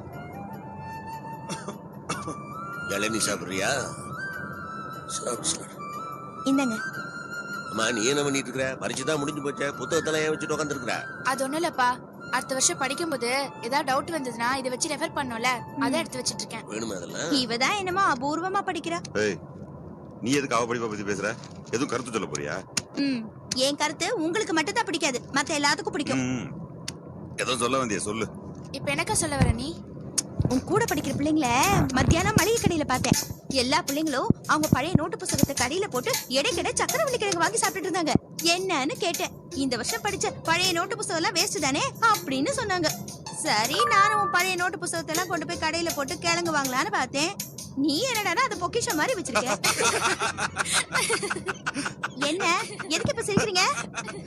S15: இளநீ சாப்பிடுறியா? சாப்பிடு.
S1: இந்தங்க.
S15: அம்மா நீ என்ன பண்ணிட்டு இருக்கிற? பரிட்சை தான் முடிஞ்சு போச்சே, புத்தகத்தெல்லாம் ஏன் வச்சுட்டு உட்காந்துருக்குற?
S16: அது ஒண்ணும் இல்லப்பா, அடுத்த வருஷம் படிக்கும்போது ஏதாவது டவுட் வந்ததுன்னா இதை வச்சு ரெஃபர் பண்ணோம்ல, அதை எடுத்து வச்சிட்டு இருக்கேன்.
S15: வேணுமா அதெல்லாம்?
S1: இவதான் என்னமோ அபூர்வமா படிக்கிறா.
S14: ஏய், நீ எதுக்கு அவ படிப்பை பத்தி பேசுற? எதுவும் கருத்து சொல்ல போறியா?
S1: என் கருத்து உங்களுக்கு மட்டும் தான் பிடிக்காது, மத்த எல்லாத்துக்கும் பிடிக்கும்.
S14: ஏதோ சொல்ல வந்தியா சொல்லு.
S16: இப்ப என்னக்கா சொல்ல வர நீ?
S1: உன் கூட படிக்கிற பிள்ளைங்கள மத்தியானம் மளிகை கடையில பார்த்தேன். எல்லா பிள்ளைங்களும் அவங்க பழைய நோட்டு புத்தகத்தை கடையில போட்டு இடைக்கிட சக்கரவள்ளி கிழங்கு வாங்கி சாப்பிட்டு இருந்தாங்க. என்னன்னு கேட்டேன். இந்த வருஷம் படிச்ச பழைய நோட்டு புத்தகம் எல்லாம் வேஸ்ட் தானே அப்படின்னு சொன்னாங்க. சரி, நானும் உன் பழைய நோட்டு புத்தகத்தை எல்லாம் கொண்டு போய் கடையில போட்டு கிழங்கு வாங்கலான்னு பார்த்தேன். நீ என்னடா அது பொக்கிஷம் மாதிரி வச்சிருக்க. என்ன எதுக்கு இப்ப சிரிக்கிறீங்க?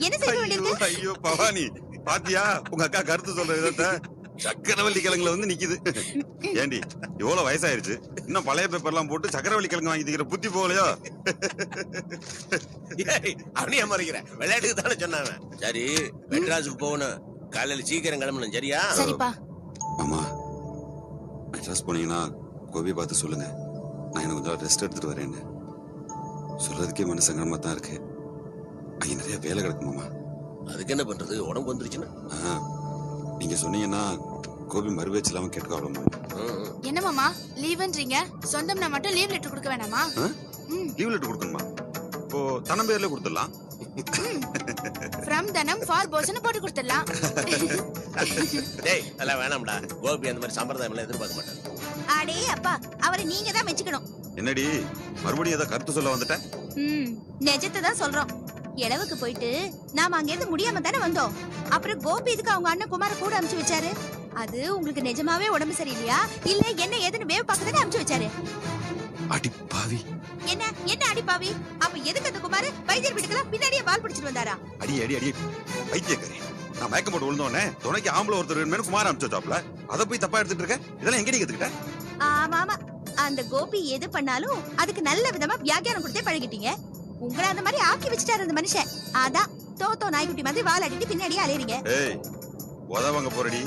S1: என்ன செய்ய வேண்டியிருக்கு?
S14: ஐயோ பவானி, பாத்தியா உங்க அக்கா கருத்து சொல்ற விதத்தை? சக்கரவள்ளி கிழங்குல வந்து நிக்குது. ஏண்டி இவ்வளவு வயசாயிருச்சு, இன்னும் பழைய பேப்பர் எல்லாம் போட்டு சக்கரவள்ளி கிழங்கு வாங்கி திக்கிற புத்தி போகலையோ?
S15: அவனையா மறைக்கிற? விளையாட்டுக்கு தானே சொன்னாங்க. சரி, மெட்ராஸுக்கு போகணும், காலையில சீக்கிரம் கிளம்பணும். சரியா?
S16: சரிப்பா.
S14: மாமா, மெட்ராஸ் போனீங்கன்னா கோபியை பார்த்து சொல்லுங்க, நான் எனக்கு கொஞ்சம் ரெஸ்ட் எடுத்துட்டு வரேன்னு. சொல்றதுக்கே மனசு சங்கடமா தான் இருக்கு. அங்க நிறைய வேலை கிடக்கு மாமா.
S15: அதுக்கு என்ன பண்றது? உடம்பு வந்துருச்சுன்னா
S14: நீங்க சொன்னீங்கன்னா கோபி மறுபேச்சு இல்லாம கேட்க அவ்வளவு.
S16: என்ன மாமா லீவ்ன்றீங்க? சொந்தம்னா மட்டும் லீவ் லெட்டர் கொடுக்க வேணாமா?
S14: லீவ் லெட்டர் கொடுக்கணுமா? இப்போ தனம் பேர்ல கொடுத்துடலாம்.
S16: ஃப்ரம் தனம் ஃபார் போஸ்னு போட்டு கொடுத்துடலாம்.
S15: டேய் அதெல்லாம் வேணாம்டா. கோபி அந்த மாதிரி சம்பிரதாயம் எல்லாம் எதிர்பார்க்க மாட்டாங்க.
S1: அடே அப்பா, அவரை நீங்க தான் மெச்சுக்கணும்.
S14: என்னடி மறுபடியும் ஏதோ கருத்து சொல்ல வந்துட்ட?
S1: நிஜத்தை தான் சொல்றோம். இளவுக்கு போயிட்டு நாம அங்க இருந்து முடியாம தானே வந்தோம். அப்புறம் கோபி இதுக்கு அவங்க அண்ணன் குமார கூட அனுப்பிச்சு வச்சாரு. அது உங்களுக்கு நிஜமாவே உடம்பு சரியில்லையா இல்ல என்ன ஏதுன்னு வேவ் பார்க்க அனுப்பிச்சு வச்சாரு.
S10: அடி பாவி.
S1: என்ன என்ன அடி பாவி? அப்ப எதுக்கு அந்த குமார வைத்தியர் வீட்டுக்குலாம் பின்னாடியே பால் பிடிச்சிட்டு வந்தாரா?
S14: அடி அடி அடி வைத்தியக்காரி, நான் மயக்கம் போட்டு விழுந்தோடனே துணைக்கு ஆம்பளை ஒருத்தர் வேணும் குமார அனுப்பிச்சு வச்சாப்ல. அதை போய் தப்பா எடுத்துட்டு இருக்க? இதெல்லாம் எங்கடி கத்துக்கிட்ட?
S1: ஆமா ஆமா, அந்த கோபி எது பண்ணாலும் அதுக்கு நல்ல விதமா வியாக்கியானம் கொடுத்தே பழகிட்டீங்க. உங்களை அந்த மாதிரி ஆக்கி வச்சுட்டாரு அந்த மனுஷன். அதான் தோத்தோ நாய்க்குட்டி மாதிரி வால் அடிட்டு பின்னாடியே அலையறீங்க.
S14: ஏய் உதவங்க போறடி.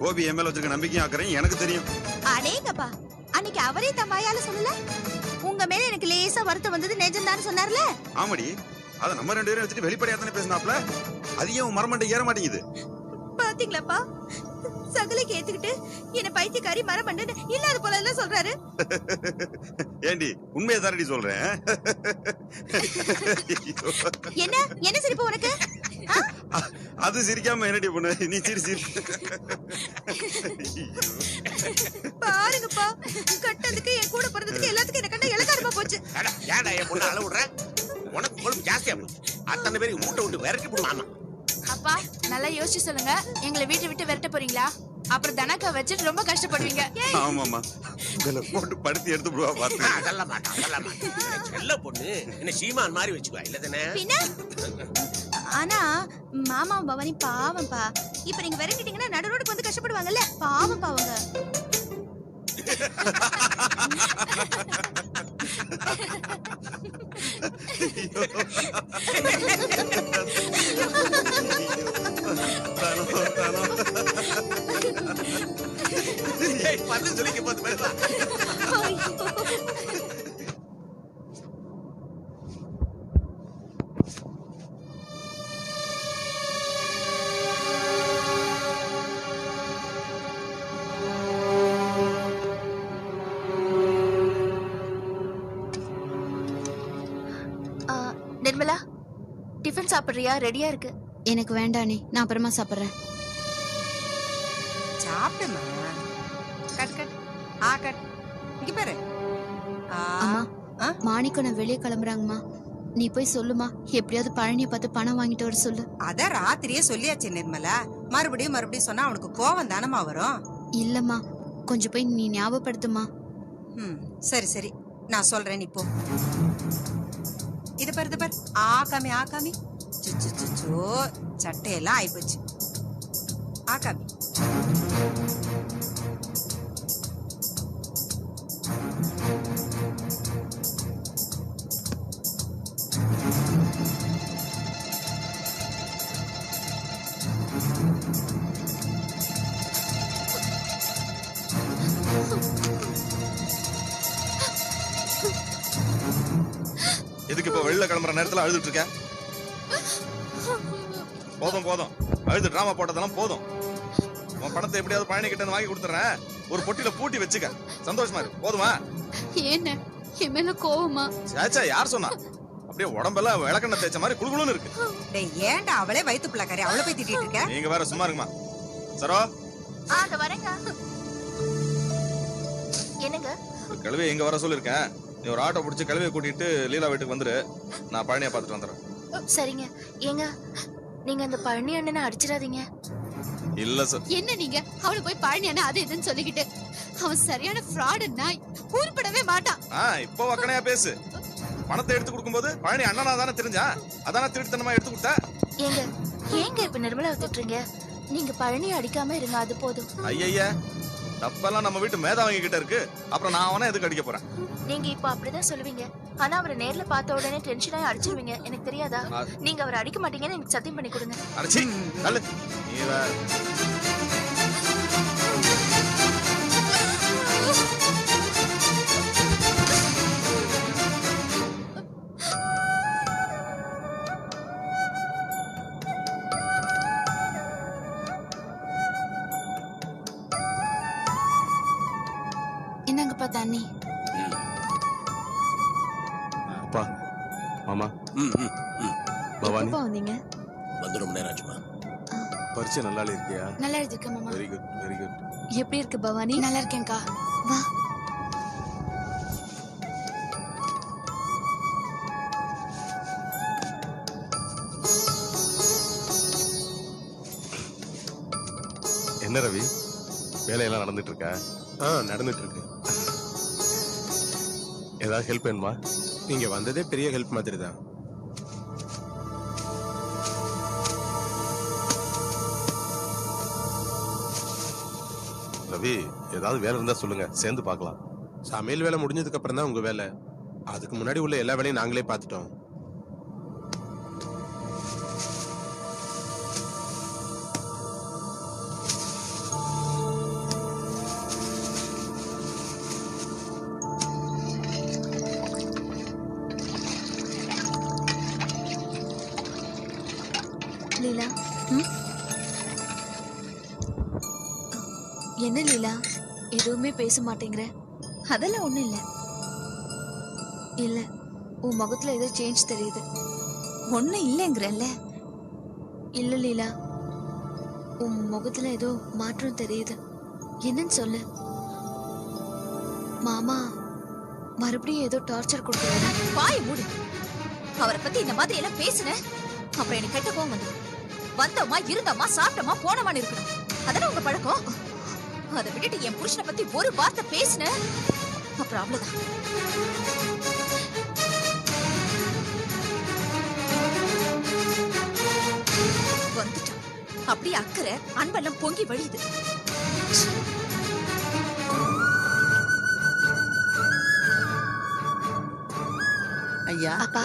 S14: கோபி என் மேல வச்சிருக்க நம்பிக்கையும் ஆக்குறேன் எனக்கு தெரியும்.
S1: அடேங்கப்பா, அன்னைக்கு அவரே தம் வாயால சொல்லல உங்க மேல எனக்கு லேசா வருத்தம் வந்தது நிஜம்தான் சொன்னார்ல?
S14: ஆமாடி, அத நம்ம ரெண்டு பேரும் வச்சுட்டு வெளிப்படையா தானே பேசினாப்ல. அது ஏன் மரமண்டை ஏற மாட்டேங்குது?
S1: பாத்தீங்களாப்பா, சகலைக்கு ஏத்துக்கிட்டு என்ன பைத்தியக்காரி மரமண்டன்னு இல்லாத போல எல்லாம் சொல்றாரு.
S14: ஏண்டி உண்மையை தானடி சொல்றேன்.
S1: என்ன என்ன சிரிப்பு உனக்கு?
S14: அது சிரிக்காம என்னடி பொண்ணு நீ சிரி.
S1: பாருங்கப்பா, கட்டதுக்கு என் கூட பிறந்ததுக்கு எல்லாத்துக்கும் என்ன கண்ட இலக்காரமா போச்சு.
S15: ஏன்டா என் பொண்ணு அளவு விடுற? உனக்கு கொழுப்பு ஜாஸ்தியா போச்சு. அத்தனை பேருக்கு மூட்டை விட்டு விரட்டி போடுவாமா.
S16: அப்பா நல்லா யோசிச்சு சொல்லுங்க, எங்களை வீட்டை விட்டு விரட்ட போறீங்களா? அப்புறம் தனக்கா வச்சுட்டு ரொம்ப கஷ்டப்படுவீங்க.
S14: ஆமாமா, உங்களை போட்டு படுத்தி எடுத்து போடுவா பாத்து.
S15: அதெல்லாம் மாட்டா, அதெல்லாம் மாட்டா. செல்ல பொண்ணு என்ன சீமான் மாதிரி வச்சுக்குவா இல்ல தானே?
S1: ஆனா மாமா பவானி பாவம்பா. இப்ப நீங்க விரட்டிட்டீங்கன்னா நடு ரோடுக்கு வந்து கஷ்டப்படுவாங்கல்ல, பாவம் பாவங்க.
S15: சொல்லிக்க போது பேசலாம்.
S16: நிர்மலா, டிஃபன் சாப்பிடுறியா? ரெடியா இருக்கு.
S11: எனக்கு வேண்டானே, நான் அப்புறமா சாப்பிடுறேன்.
S5: சாப்பிடுமா. Cut cut cut. இங்க பாரு.
S11: அம்மா, மாணிக்கம் நான் வெளியே கிளம்புறாங்கம்மா. நீ போய் சொல்லுமா, எப்படியாவது பழனியை பார்த்து பணம் வாங்கிட்டு வர சொல்லு.
S5: அத ராத்திரியே சொல்லியாச்சு நிர்மலா. மறுபடியும் சொன்னா அவனுக்கு கோவம் தானமா வரும்.
S11: இல்லம்மா, கொஞ்சம் போய் நீ ஞாபகப்படுத்துமா.
S5: சரி சரி, நான் சொல்றேன். நீ போ. இது பாரு ஆகாமி. சுச்சுச்சுச்சோ, சட்டையெல்லாம் ஆயிப்போச்சு. ஆகாமி.
S2: எதுக்கு இப்ப வெளியில கிளம்புற நேரத்துல அழுதுட்டு இருக்க? போதும் போதும், அழுது டிராமா போட்டதெல்லாம் போதும். உன் பணத்தை எப்படியாவது பழனி கிட்ட வாங்கி கொடுத்துறேன். ஒரு பொட்டியில பூட்டி வச்சுக்க, சந்தோஷமா இரு. போதுமா?
S11: ஏன்னு என் மேல கோவமா?
S2: சாச்சா, யார் சொன்னா? அப்படியே உடம்பெல்லாம் விளக்கெண்ணெய் தேய்ச்ச மாதிரி குளுகுளுன்னு இருக்கு.
S5: டேய், ஏன்டா அவளே வயித்து பிள்ளைக்காரி அவளை போய் திட்டிட்டு இருக்க?
S2: நீங்க வேற சும்மா இருக்குமா? சரோ,
S16: அத வரேங்க. என்னங்க?
S2: கழுவி எங்க வர சொல்லிருக்கேன். நீ ஒரு ஆட்டோ பிடிச்சி கழுவியை கூட்டிட்டு லீலா வீட்டுக்கு வந்துரு. நான் பழனியை பார்த்துட்டு வந்துடுறேன்.
S16: சரிங்க. ஏங்க, நீங்க அந்த பழனி அண்ணனை அடிச்சிடாதீங்க.
S2: இல்ல சார்.
S11: என்ன நீங்க அவளை போய் பழனி அண்ணா அது இதுன்னு சொல்லிக்கிட்டு? அவன் சரியான ஃப்ராட் நாய், ஊர்படவே மாட்டான்.
S2: இப்போ வக்கனையா பேசு. பணத்தை எடுத்து கொடுக்கும்போது பழனி அண்ணனா தானே தெரிஞ்சா, அதானே திருட்டுத்தனமா எடுத்து கொடுத்த.
S16: ஏங்க, ஏங்க இப்ப நிர்மலா திட்டுறீங்க? நீங்க பழனி அடிக்காம இருங்க, அது போதும்.
S2: ஐயா, தப்பெல்லாம் நம்ம வீட்டு மேதாவங்க கிட்ட இருக்கு. அப்புறம் நான் அவனை எதுக்கு அடிக்க போறேன்?
S16: நீங்க இப்ப அப்படிதான் சொல்லுவீங்க. ஆனா அவரை நேர்ல பார்த்த உடனே டென்ஷன் ஆகி அடிச்சிருவீங்க. எனக்கு தெரியாதா? நீங்க அவரை அடிக்க மாட்டீங்கன்னு எனக்கு சத்தியம் பண்ணி கொடுங்க.
S2: அடிச்சி தள்ளு. நீ வேற.
S16: என்னங்கப்பா தண்ணி?
S9: அப்பா, மாமா, பவானி
S15: வந்தீங்க? வந்து ரொம்ப நேரம் ஆச்சுமா.
S9: பரிச்சை நல்லா இருக்கியா?
S16: நல்லா இருக்கு மாமா.
S9: Very good, very good.
S16: எப்படி இருக்கு பவானி? நல்லா இருக்கேன்க்கா. வா.
S9: என்ன ரவி, வேலையெல்லாம் நடந்துட்டு இருக்கா?
S17: நடந்துட்டு இருக்கு.
S9: ஏதாவது ஹெல்ப் வேணுமா?
S17: நீங்க வந்ததே பெரிய ஹெல்ப் மாதிரி தான்.
S9: ரவி, ஏதாவது வேலை இருந்தா சொல்லுங்க, சேர்ந்து பார்க்கலாம்.
S17: சமையல் வேலை முடிஞ்சதுக்கு அப்புறம் தான் உங்க வேலை. அதுக்கு முன்னாடி உள்ள எல்லா வேலையும் நாங்களே பார்த்துட்டோம்.
S16: லீலா, என்ன லீலா எதுவுமே பேச மாட்டேங்கிற?
S1: அதெல்லாம் ஒண்ணும் இல்ல.
S16: இல்ல, உன் முகத்துல ஏதோ சேஞ்ச் தெரியுது.
S1: ஒண்ணும் இல்லைங்கிறல்ல.
S16: இல்ல லீலா, உன் முகத்துல ஏதோ மாற்றம் தெரியுது. என்னன்னு சொல்லு. மாமா மறுபடியும் ஏதோ டார்ச்சர் கொடுக்குறாரு.
S1: வாயை மூடு. அவரை பத்தி இந்த மாதிரி எல்லாம் பேசுன அப்புறம் எனக்கு கெட்ட கோவம் வந்து வந்தோமா இருந்தோமா சாப்பிட்டோமா போனோமான்னு இருக்கணும். அதான உங்க பழக்கம். அதை விட்டுட்டு என் புருஷனை பத்தி ஒரு வார்த்தை பேசுன அப்புறம் அவ்வளவுதான். வந்துட்டான். அப்படியே அக்கறை அன்பெல்லாம் பொங்கி வழியுது.
S5: ஐயா,
S16: அப்பா,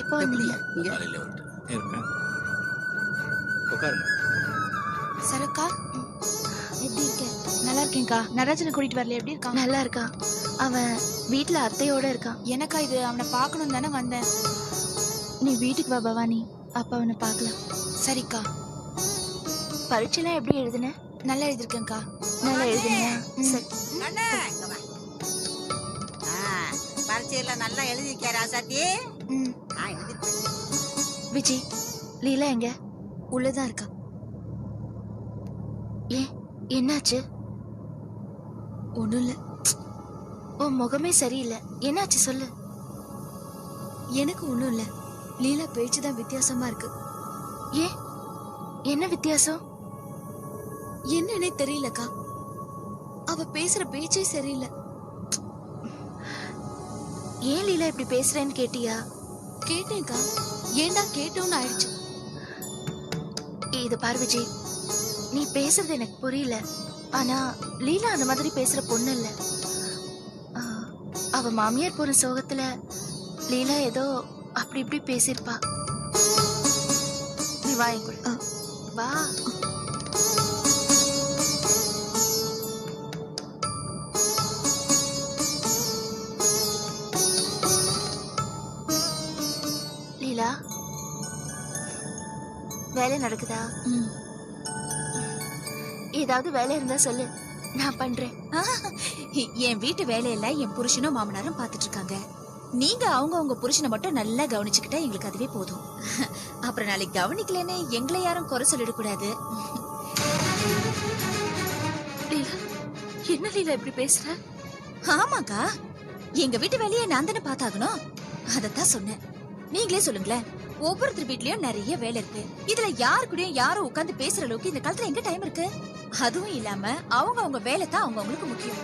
S16: எப்போ வந்தீங்க?
S15: காலையில வந்துட்டேன்.
S4: இருக்கேன். உட்காருங்க.
S16: சரக்கா, எப்படி இருக்க? நல்லா இருக்கேன்க்கா. நடராஜனை கூட்டிட்டு வரல, எப்படி இருக்கான்? நல்லா இருக்கான். அவன் வீட்டுல அத்தையோட இருக்கான். எனக்கா இது அவனை பார்க்கணும் தானே வந்தேன். நீ வீட்டுக்கு வா பவானி, அப்ப அவனை பார்க்கலாம். சரிக்கா. பரீட்சைலாம் எப்படி எழுதுன? நல்லா எழுதிருக்கேன்க்கா. நல்லா எழுதுனியா? சரி.
S5: பரீட்சையில நல்லா எழுதிருக்கியா ராசாத்தி?
S16: விஜய், லீலா எங்க? உள்ளதான் இருக்கா. ஏன், என்னாச்சு? ஒண்ணும் இல்ல. உன் முகமே சரியில்லை. என்னாச்சு சொல்லு. எனக்கு ஒண்ணும் இல்ல. லீலா பேச்சுதான் வித்தியாசமா இருக்கு. ஏன், என்ன வித்தியாசம்? என்னன்னே தெரியலக்கா. அவ பேசுற பேச்சே சரியில்லை. ஏன் லீலா இப்படி பேசுறேன்னு கேட்டியா? கேட்டேன்க்கா. ஏண்டா கேட்டோன்னு ஆயிடுச்சு. இது பாரு விஜய், நீ பேசுறது எனக்கு புரியல. ஆனா லீலா அந்த மாதிரி பேசுற பொண்ணு இல்ல. அவ மாமியார் போற சோகத்துல லீலா ஏதோ அப்படி இப்படி பேசிருப்பா. நீ வா என் கூட. வா. வேலை நடக்குதா? ஏதாவது வேலை இருந்தா சொல்லு, நான் பண்றேன்.
S1: என் வீட்டு வேலையெல்லாம் என் புருஷனும் மாமனாரும் பாத்துட்டு இருக்காங்க. நீங்க அவங்க புருஷனை மட்டும் நல்லா கவனிச்சுக்கிட்டா எங்களுக்கு அதுவே போதும். அப்புறம் நாளைக்கு கவனிக்கலன்னு எங்களை யாரும் குறை சொல்லிடக்கூடாது.
S16: என்ன லீலா இப்படி பேசுற?
S1: ஆமாக்கா, எங்க வீட்டு வேலையை நான் தானே பார்த்தாகணும். அதத்தான் சொன்னேன். நீங்களே சொல்லுங்களேன், ஒவ்வொருத்தர் வீட்லயும் நிறைய வேலை இருக்கு. இதுல யாரு கூடயும் யாரும் உட்கார்ந்து பேசுற அளவுக்கு இந்த காலத்துல எங்க டைம் இருக்கு? அதுவும் இல்லாம அவங்க வேலை தான் அவங்களுக்கு முக்கியம்.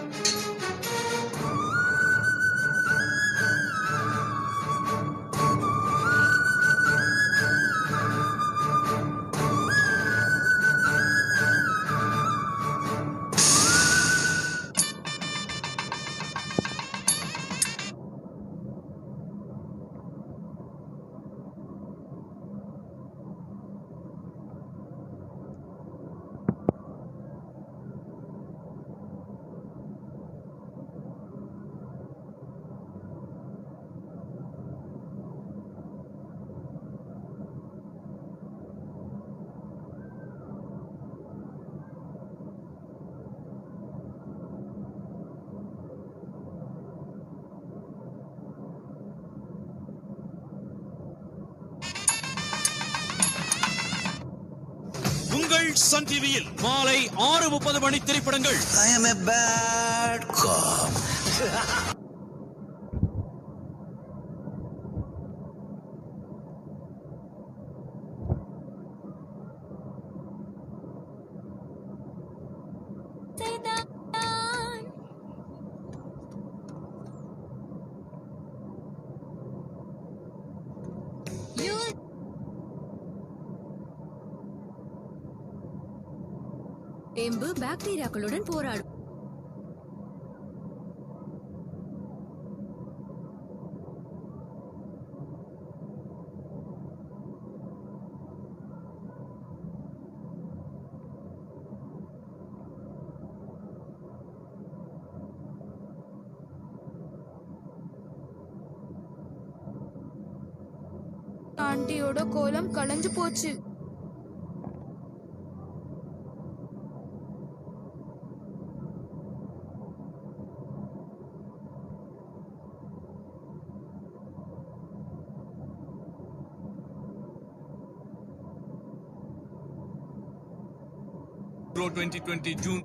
S18: உங்கள் சன் டிவியில் மாலை 6:30 மணி திரைப்படங்கள். I am a bad cop.
S8: வேம்பு பாக்டீரியாக்களுடன் போராடும்.
S16: ஆண்டியோட கோலம் கலைஞ்சு போச்சு.
S18: Pro 2020 June.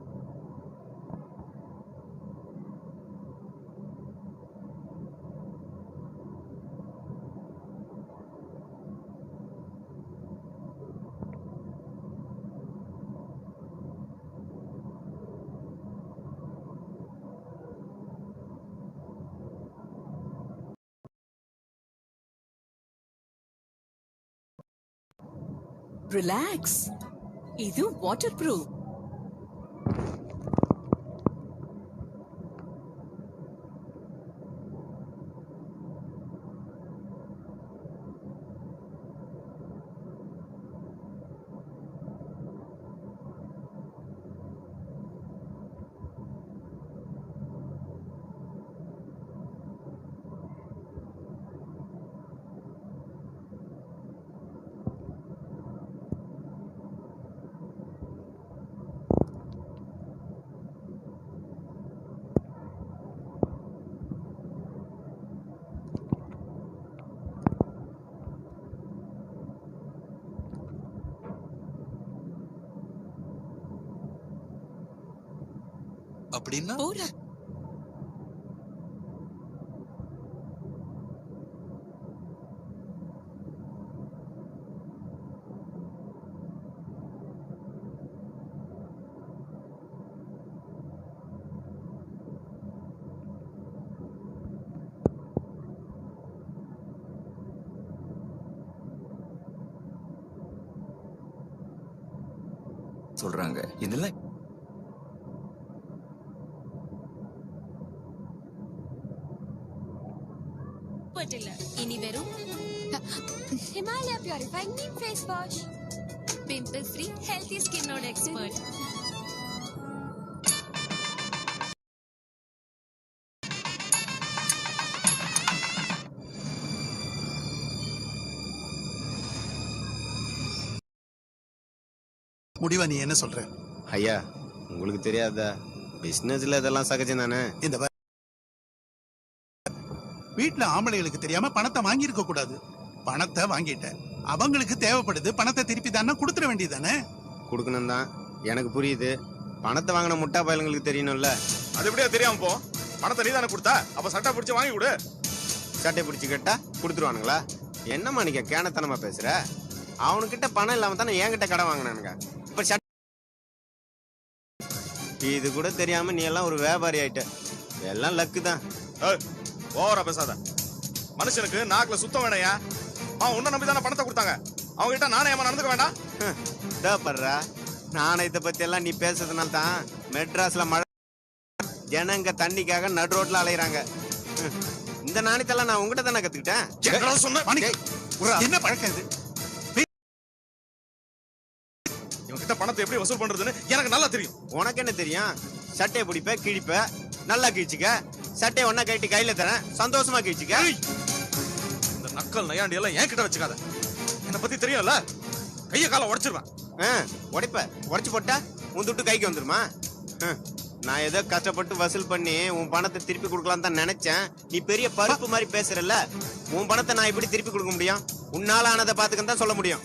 S13: ரிலாக்ஸ், இது வாட்டர் ப்ரூஃப்.
S18: அப்படின்னா
S19: சொல்றாங்க. இதெல்லாம்
S8: இனி வெறும்
S3: Himalaya purifying neem face wash.
S8: Pimple free healthy ஸ்கின்னோட எக்ஸ்பர்ட்.
S19: முடிவா நீ என்ன சொல்ற?
S6: ஐயா உங்களுக்கு தெரியாதா, பிசினஸ்ல இதெல்லாம் சகஜம் தானே.
S19: இந்த வீட்டுல ஆம்பளைகளுக்கு தெரியாம பணத்தை வாங்கி இருக்க கூடாது. பணத்தை வாங்கிட்ட, அவங்களுக்கு தேவைப்படுது, பணத்தை திருப்பி தானே கொடுத்துட வேண்டியதானே.
S6: கொடுக்கணும் தான், எனக்கு புரியுது. பணத்தை வாங்கின முட்டா பயலுங்களுக்கு தெரியணும்ல.
S2: அது எப்படியா தெரியாம போ? பணத்தை நீ தானே கொடுத்தா, அப்ப சட்டை பிடிச்சி வாங்கி கொடு.
S6: சட்டை பிடிச்சி கேட்டா கொடுத்துருவானுங்களா? என்னம்மா நீங்க கேனத்தனமா பேசுற? அவனுக்கிட்ட பணம் இல்லாம தானே என்கிட்ட கடன் வாங்கினானுங்க. இப்ப இது கூட தெரியாம நீ எல்லாம் ஒரு வியாபாரி ஆயிட்ட. எல்லாம் லக்கு தான்.
S2: ஓவரா பேசாத. மனுஷனுக்கு நாக்குல சுத்தம் வேணையா? அவன் உன்ன நம்பி தானே பணத்தை கொடுத்தாங்க. அவங்க கிட்ட நாணயமா நடந்துக்க வேண்டாம்.
S6: படுறா நாணயத்தை பத்தி எல்லாம் நீ பேசுறதுனால தான் மெட்ராஸ்ல மழை, ஜனங்க தண்ணிக்காக நடு ரோட்ல அலையறாங்க. இந்த நாணயத்தெல்லாம் நான் உங்ககிட்ட தானே கத்துக்கிட்டேன்.
S19: என்ன பழக்கம் இது?
S2: இவங்கிட்ட பணத்தை எப்படி வசூல் பண்றதுன்னு எனக்கு நல்லா தெரியும்.
S6: உனக்கு என்ன தெரியும்? சட்டையை பிடிப்ப, கிழிப்ப, நல்லா கிழிச்சுக்க. சட்டையை ஒன்னா கட்டி கையில தரேன், சந்தோஷமா கிழிச்சுக்க.
S2: இந்த நக்கல் நையாண்டி எல்லாம் என் கிட்ட வச்சுக்காத. என்ன பத்தி தெரியும்ல, கைய கால உடைச்சிருவேன்.
S6: உடைப்ப, உடைச்சு போட்டா உன் துட்டு கைக்கு வந்துருமா? நான் ஏதோ கஷ்டப்பட்டு வசூல் பண்ணி உன் பணத்தை திருப்பி கொடுக்கலாம் தான் நினைச்சேன். நீ பெரிய பருப்பு மாதிரி பேசுறல்ல, உன் பணத்தை நான் எப்படி திருப்பி கொடுக்க முடியும்? உன்னால ஆனதை பாத்துக்கன்னு தான் சொல்ல முடியும்.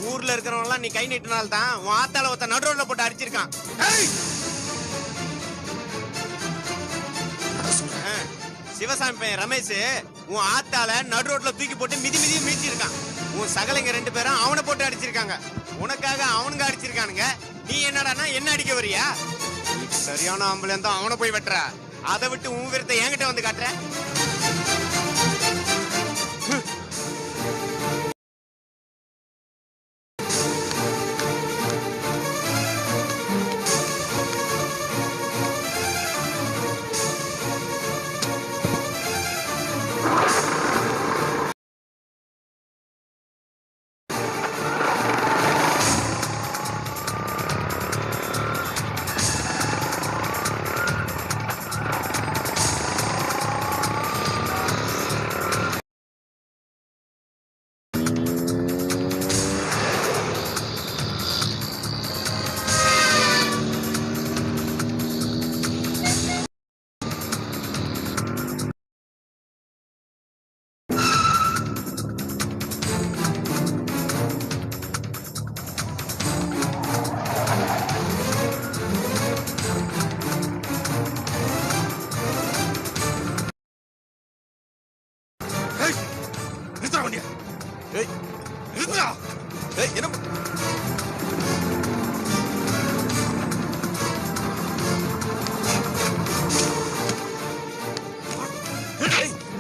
S6: ஊர்ல இருக்கிறவங்க எல்லாம் நீ கை நீட்டினால தான் உன் ஆத்தால ஒருத்த நடு ரோட்ல போட்டு அடிச்சிருக்கான். சிவசாமி பையன் ரமேஷ் உன் ஆத்தால நடு ரோட்ல தூக்கி போட்டு மிதி மிதி மிதிச்சிருக்கான். உன் சகலைங்க 2 பேரும் அவனை போட்டு அடிச்சிருக்காங்க. உனக்காக அவனுங்க அடிச்சிருக்கானுங்க. நீ என்னடானா என்ன அடிக்க வரியா? சரியான ஆம்பளை தான் அவனை போய் வெட்டுற. அதை விட்டு உன் வீரத்தை என்கிட்ட வந்து காட்டுற.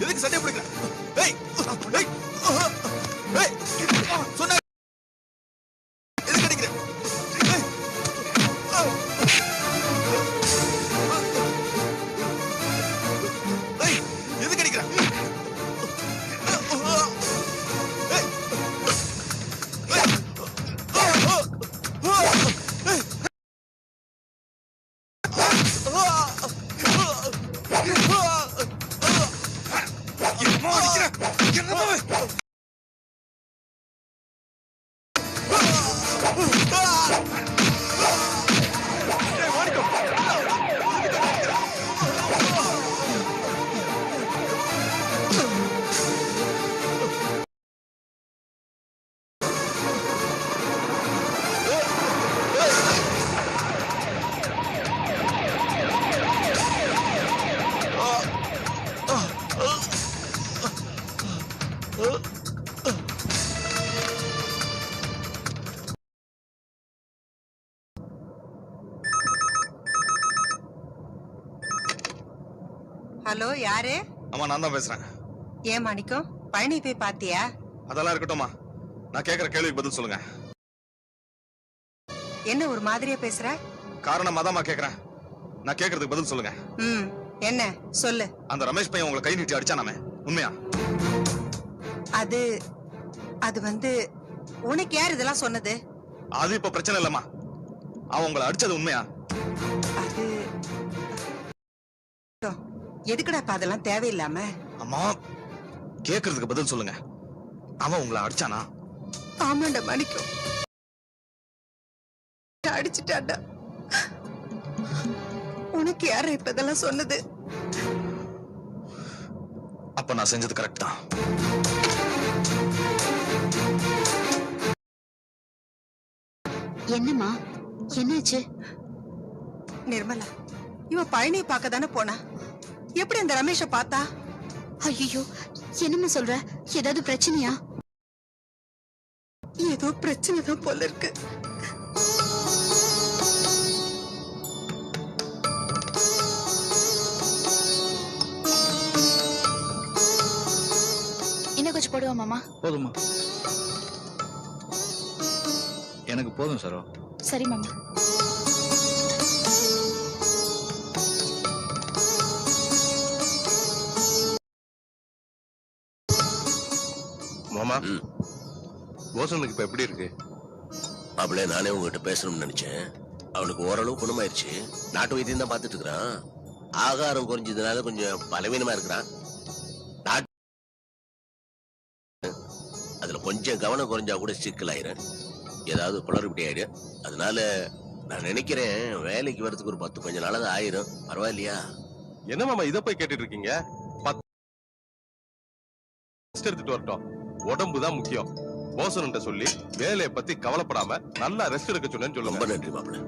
S2: எதுக்கு சட்டை பிடிக்கிற? சொன்ன எதுக்கு அடிக்கிற? எதுக்கு அடிக்கிற?
S5: ஹலோ, யாரு?
S2: ஆமா, நான் தான் பேசுறேன்.
S5: ஏன் மாணிக்கம், பழனி போய் பாத்தியா?
S2: அதெல்லாம் இருக்கட்டும்மா, நான் கேக்குற கேள்விக்கு பதில் சொல்லுங்க.
S5: என்ன ஒரு மாதிரியா பேசுற?
S2: காரணம் அதாம்மா கேக்குறேன். நான் கேக்குறதுக்கு பதில் சொல்லுங்க.
S5: என்ன சொல்லு.
S2: அந்த ரமேஷ் பையன் உங்களை கை நீட்டி அடிச்சானாமே, உண்மையா?
S5: அது வந்து உனக்கு யார் இதெல்லாம் சொன்னது?
S2: அது இப்ப பிரச்சனை இல்லம்மா. அவன் உங்களை அடிச்சது உண்மையா?
S5: அது எதுக்குடா இப்ப அதெல்லாம் தேவையில்லாம?
S2: அம்மா, கேக்குறதுக்கு பதில் சொல்லுங்க. அவன் உங்களை அடிச்சானா?
S5: ஆமாண்டா மாணிக்கம், அடிச்சுட்டாண்டா. உனக்கு யார இப்ப இதெல்லாம் சொன்னது?
S2: அப்ப நான் செஞ்சது கரெக்ட் தான்.
S11: என்னம்மா, என்னாச்சு?
S5: நிர்மலா, இவன் பழனியை பார்க்க தானே போனா. எப்படி அந்த ரமேஷை பார்த்தா?
S11: ஐயோ, என்னம்மா சொல்ற? ஏதாவது பிரச்சனையா?
S5: ஏதோ பிரச்சனை தான் போல இருக்கு.
S16: இன்னும் கொஞ்சம் போடுவா மாமா.
S4: போதுமா? எனக்கு போதும் சரோ.
S16: சரி மாமா.
S17: மாமா, போசனுக்கு இப்ப எப்படி இருக்கு?
S15: மாப்பிள்ளை, நானே உங்ககிட்ட பேசணும்னு நினைச்சேன். அவனுக்கு ஓரளவு குணமாயிருச்சு. நாட்டு வைத்தியம் தான் பார்த்துட்டு இருக்கிறான். ஆகாரம் குறைஞ்சதுனால கொஞ்சம் பலவீனமா இருக்கிறான். அதுல கொஞ்சம் கவனம் குறைஞ்சா கூட சிக்கலாயிரும், ஏதாவது குளறுபடி ஆயிடும். அதனால நான் நினைக்கிறேன் வேலைக்கு வரதுக்கு ஒரு 10-15 நாளாவது ஆயிரும். பரவாயில்லையா?
S9: என்ன மாமா இத போய் கேட்டுட்டு இருக்கீங்க? எடுத்துட்டு வரட்டும், உடம்பு தான் முக்கியம். போசன்ட்ட சொல்லி வேலையை பத்தி கவலைப்படாம நல்லா ரெஸ்ட் எடுக்க சொன்னேன்னு சொல்லுங்க.
S15: ரொம்ப நன்றி மாப்பிள்ள.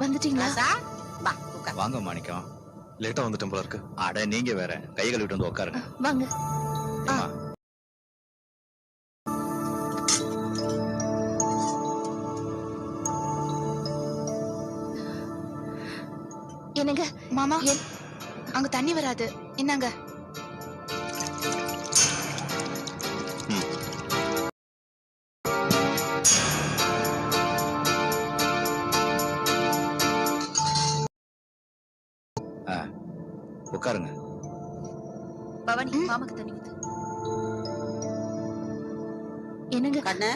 S16: வந்துட்டீங்களா?
S4: வாங்க மாணிக்கம்.
S2: லேட்டா வந்துட்டேன் போல இருக்கு.
S4: அட நீங்க வேற, கை கழுவிட்டு வந்து உட்காருங்க.
S16: வாங்க.
S11: என்னங்க மாமா, அங்க தண்ணி வராது, என்னங்க?
S4: உட்காருங்க.
S1: பவானி, மாமாக்கு தண்ணி ஊத்து.
S11: என்னங்க
S20: கண்ணு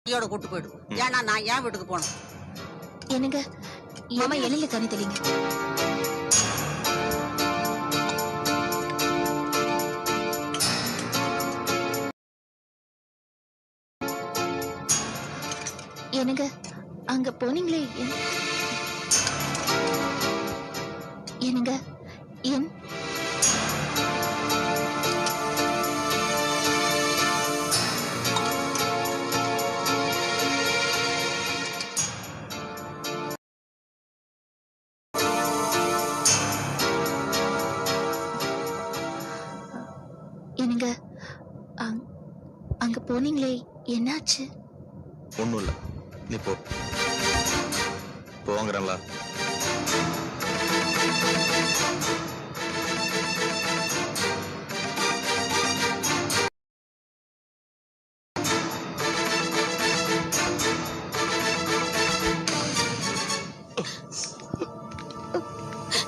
S20: கையோட கூட்டு போயிடும். ஏன்னா நான் ஏன் வீட்டுக்கு போனோம்?
S11: என்னங்க
S1: மாமா இலையில தண்ணி தெளிங்க.
S11: என்னங்க அங்க போனீங்களே, என்னங்க என் என்னங்க அங்க போனீங்களே, என்னாச்சு?
S2: ஒண்ணும் இல்ல, நீ போ. போங்கறல.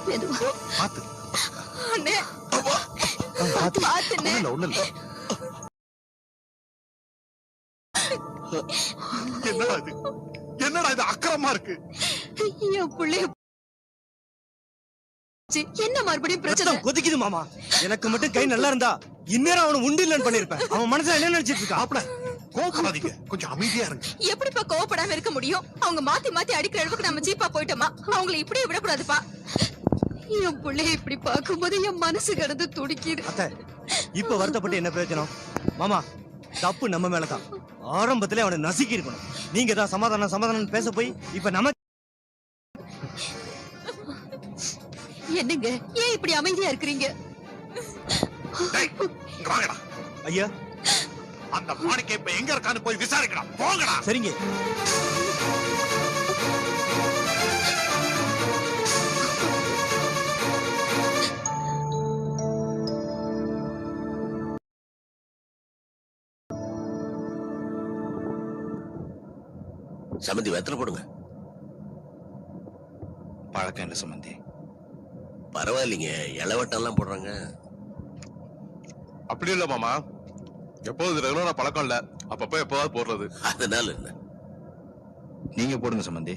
S11: மெதுவா.
S2: பாத்து.
S5: அண்ணே,
S2: பாத்துனே. ஒண்ணும் இல்ல.
S19: என்னடா இது? என்னடா இது அக்கிரமா இருக்கு?
S5: என் பிள்ளைய என்ன மறுபடியும் பிரச்சனை?
S21: கொதிக்குது மாமா. எனக்கு மட்டும் கை நல்லா இருந்தா இந்நேரம் அவனை உண்டு இல்லன்னு பண்ணிருப்பேன். அவன் மனசுல என்ன நினைச்சிட்டு இருக்கா?
S19: அப்பட கோபப்படாதீங்க, கொஞ்சம் அமைதியா இருங்க.
S5: எப்படிப்பா கோவப்படாம இருக்க முடியும்? அவங்க மாத்தி மாத்தி அடிக்கிற அளவுக்கு நம்ம சீப்பா போயிட்டோமா? அவங்களை இப்படியே விடக்கூடாதுப்பா. என் பிள்ளைய இப்படி பார்க்கும்போது என் மனசு கிடந்து துடிக்குது.
S21: அத்தை, இப்ப வருத்தப்பட்டு என்ன பிரயோஜனம்? மாமா, தப்பு நம்ம மேலதான். ஆரம்பத்திலே அவனை நசுக்கி இருக்கணும். நீங்க தான் சமாதானம் பேச போய் இப்ப நம்ம
S5: என்னங்க ஏன் இப்படி அமைதியா இருக்கிறீங்க?
S21: ஐயா,
S19: அந்த மாணிக்க இப்ப எங்க இருக்கான்னு போய் விசாரிக்கலாம். போங்கடா.
S21: சரிங்க.
S15: சம்பந்தி வெத்தலை போடுங்க.
S4: பழக்கம் இல்ல சம்பந்தி.
S15: பரவாயில்லைங்க, இளவட்டம் எல்லாம் போடுறாங்க.
S9: அப்படி இல்ல மாமா, எப்போது ரெகுலரா பழக்கம் இல்ல, அப்பப்ப எப்போவாது போடுறது.
S15: அதனால என்ன?
S4: நீங்க போடுங்க சம்பந்தி.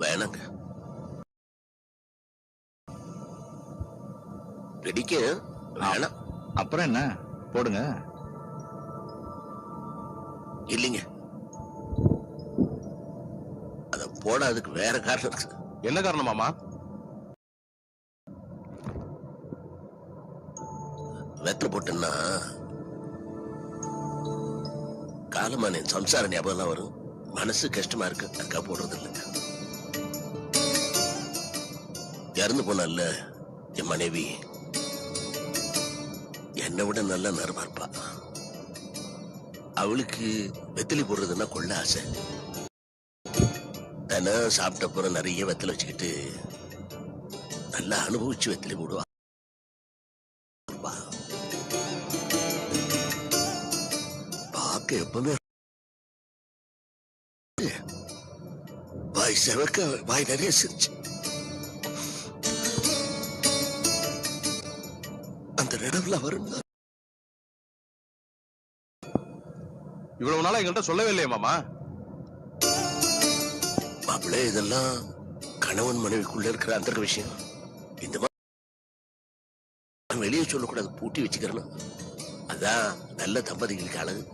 S15: வேணாங்க. பிடிக்கும், வேணாம்.
S7: அப்புறம் என்ன போடுங்க.
S15: இல்லைங்க, அத போடாதுக்கு வேற காரணம் இருக்கு.
S9: என்ன காரணம் மாமா?
S15: வெத்தலை போட்டுன்னா காலமான என் சம்சார ஞாபகம் வரும். மனசு கஷ்டமா இருக்கு, அதுக்காக போடுறது இல்லை. இறந்து போனல்ல என் மனைவி, என்னை விட நல்லா நரமா இருப்பா. அவளுக்கு வெத்தலை போடுறதுன்னா கொள்ள ஆசை. தினம் சாப்பிட்ட அப்புறம் நிறைய வெத்தலை வச்சுக்கிட்டு நல்லா அனுபவிச்சு வெத்தலை போடுவா. பார்க்க எப்பவுமே வாய் செவக்க வாய் நிறைய சிரிச்சு அந்த நினைவுல வரும்.
S9: இவ்வளவு நாளா எங்கள்கிட்ட சொல்லவே இல்லையே மாமா.
S15: மாப்பிள்ளை, இதெல்லாம் கணவன் மனைவிக்குள்ள இருக்கிற அந்த விஷயம். இந்த மாதிரி வெளியே சொல்லக்கூடாது, பூட்டி வச்சுக்கிறணும். அதான் நல்ல தம்பதிகளுக்கு அழகு.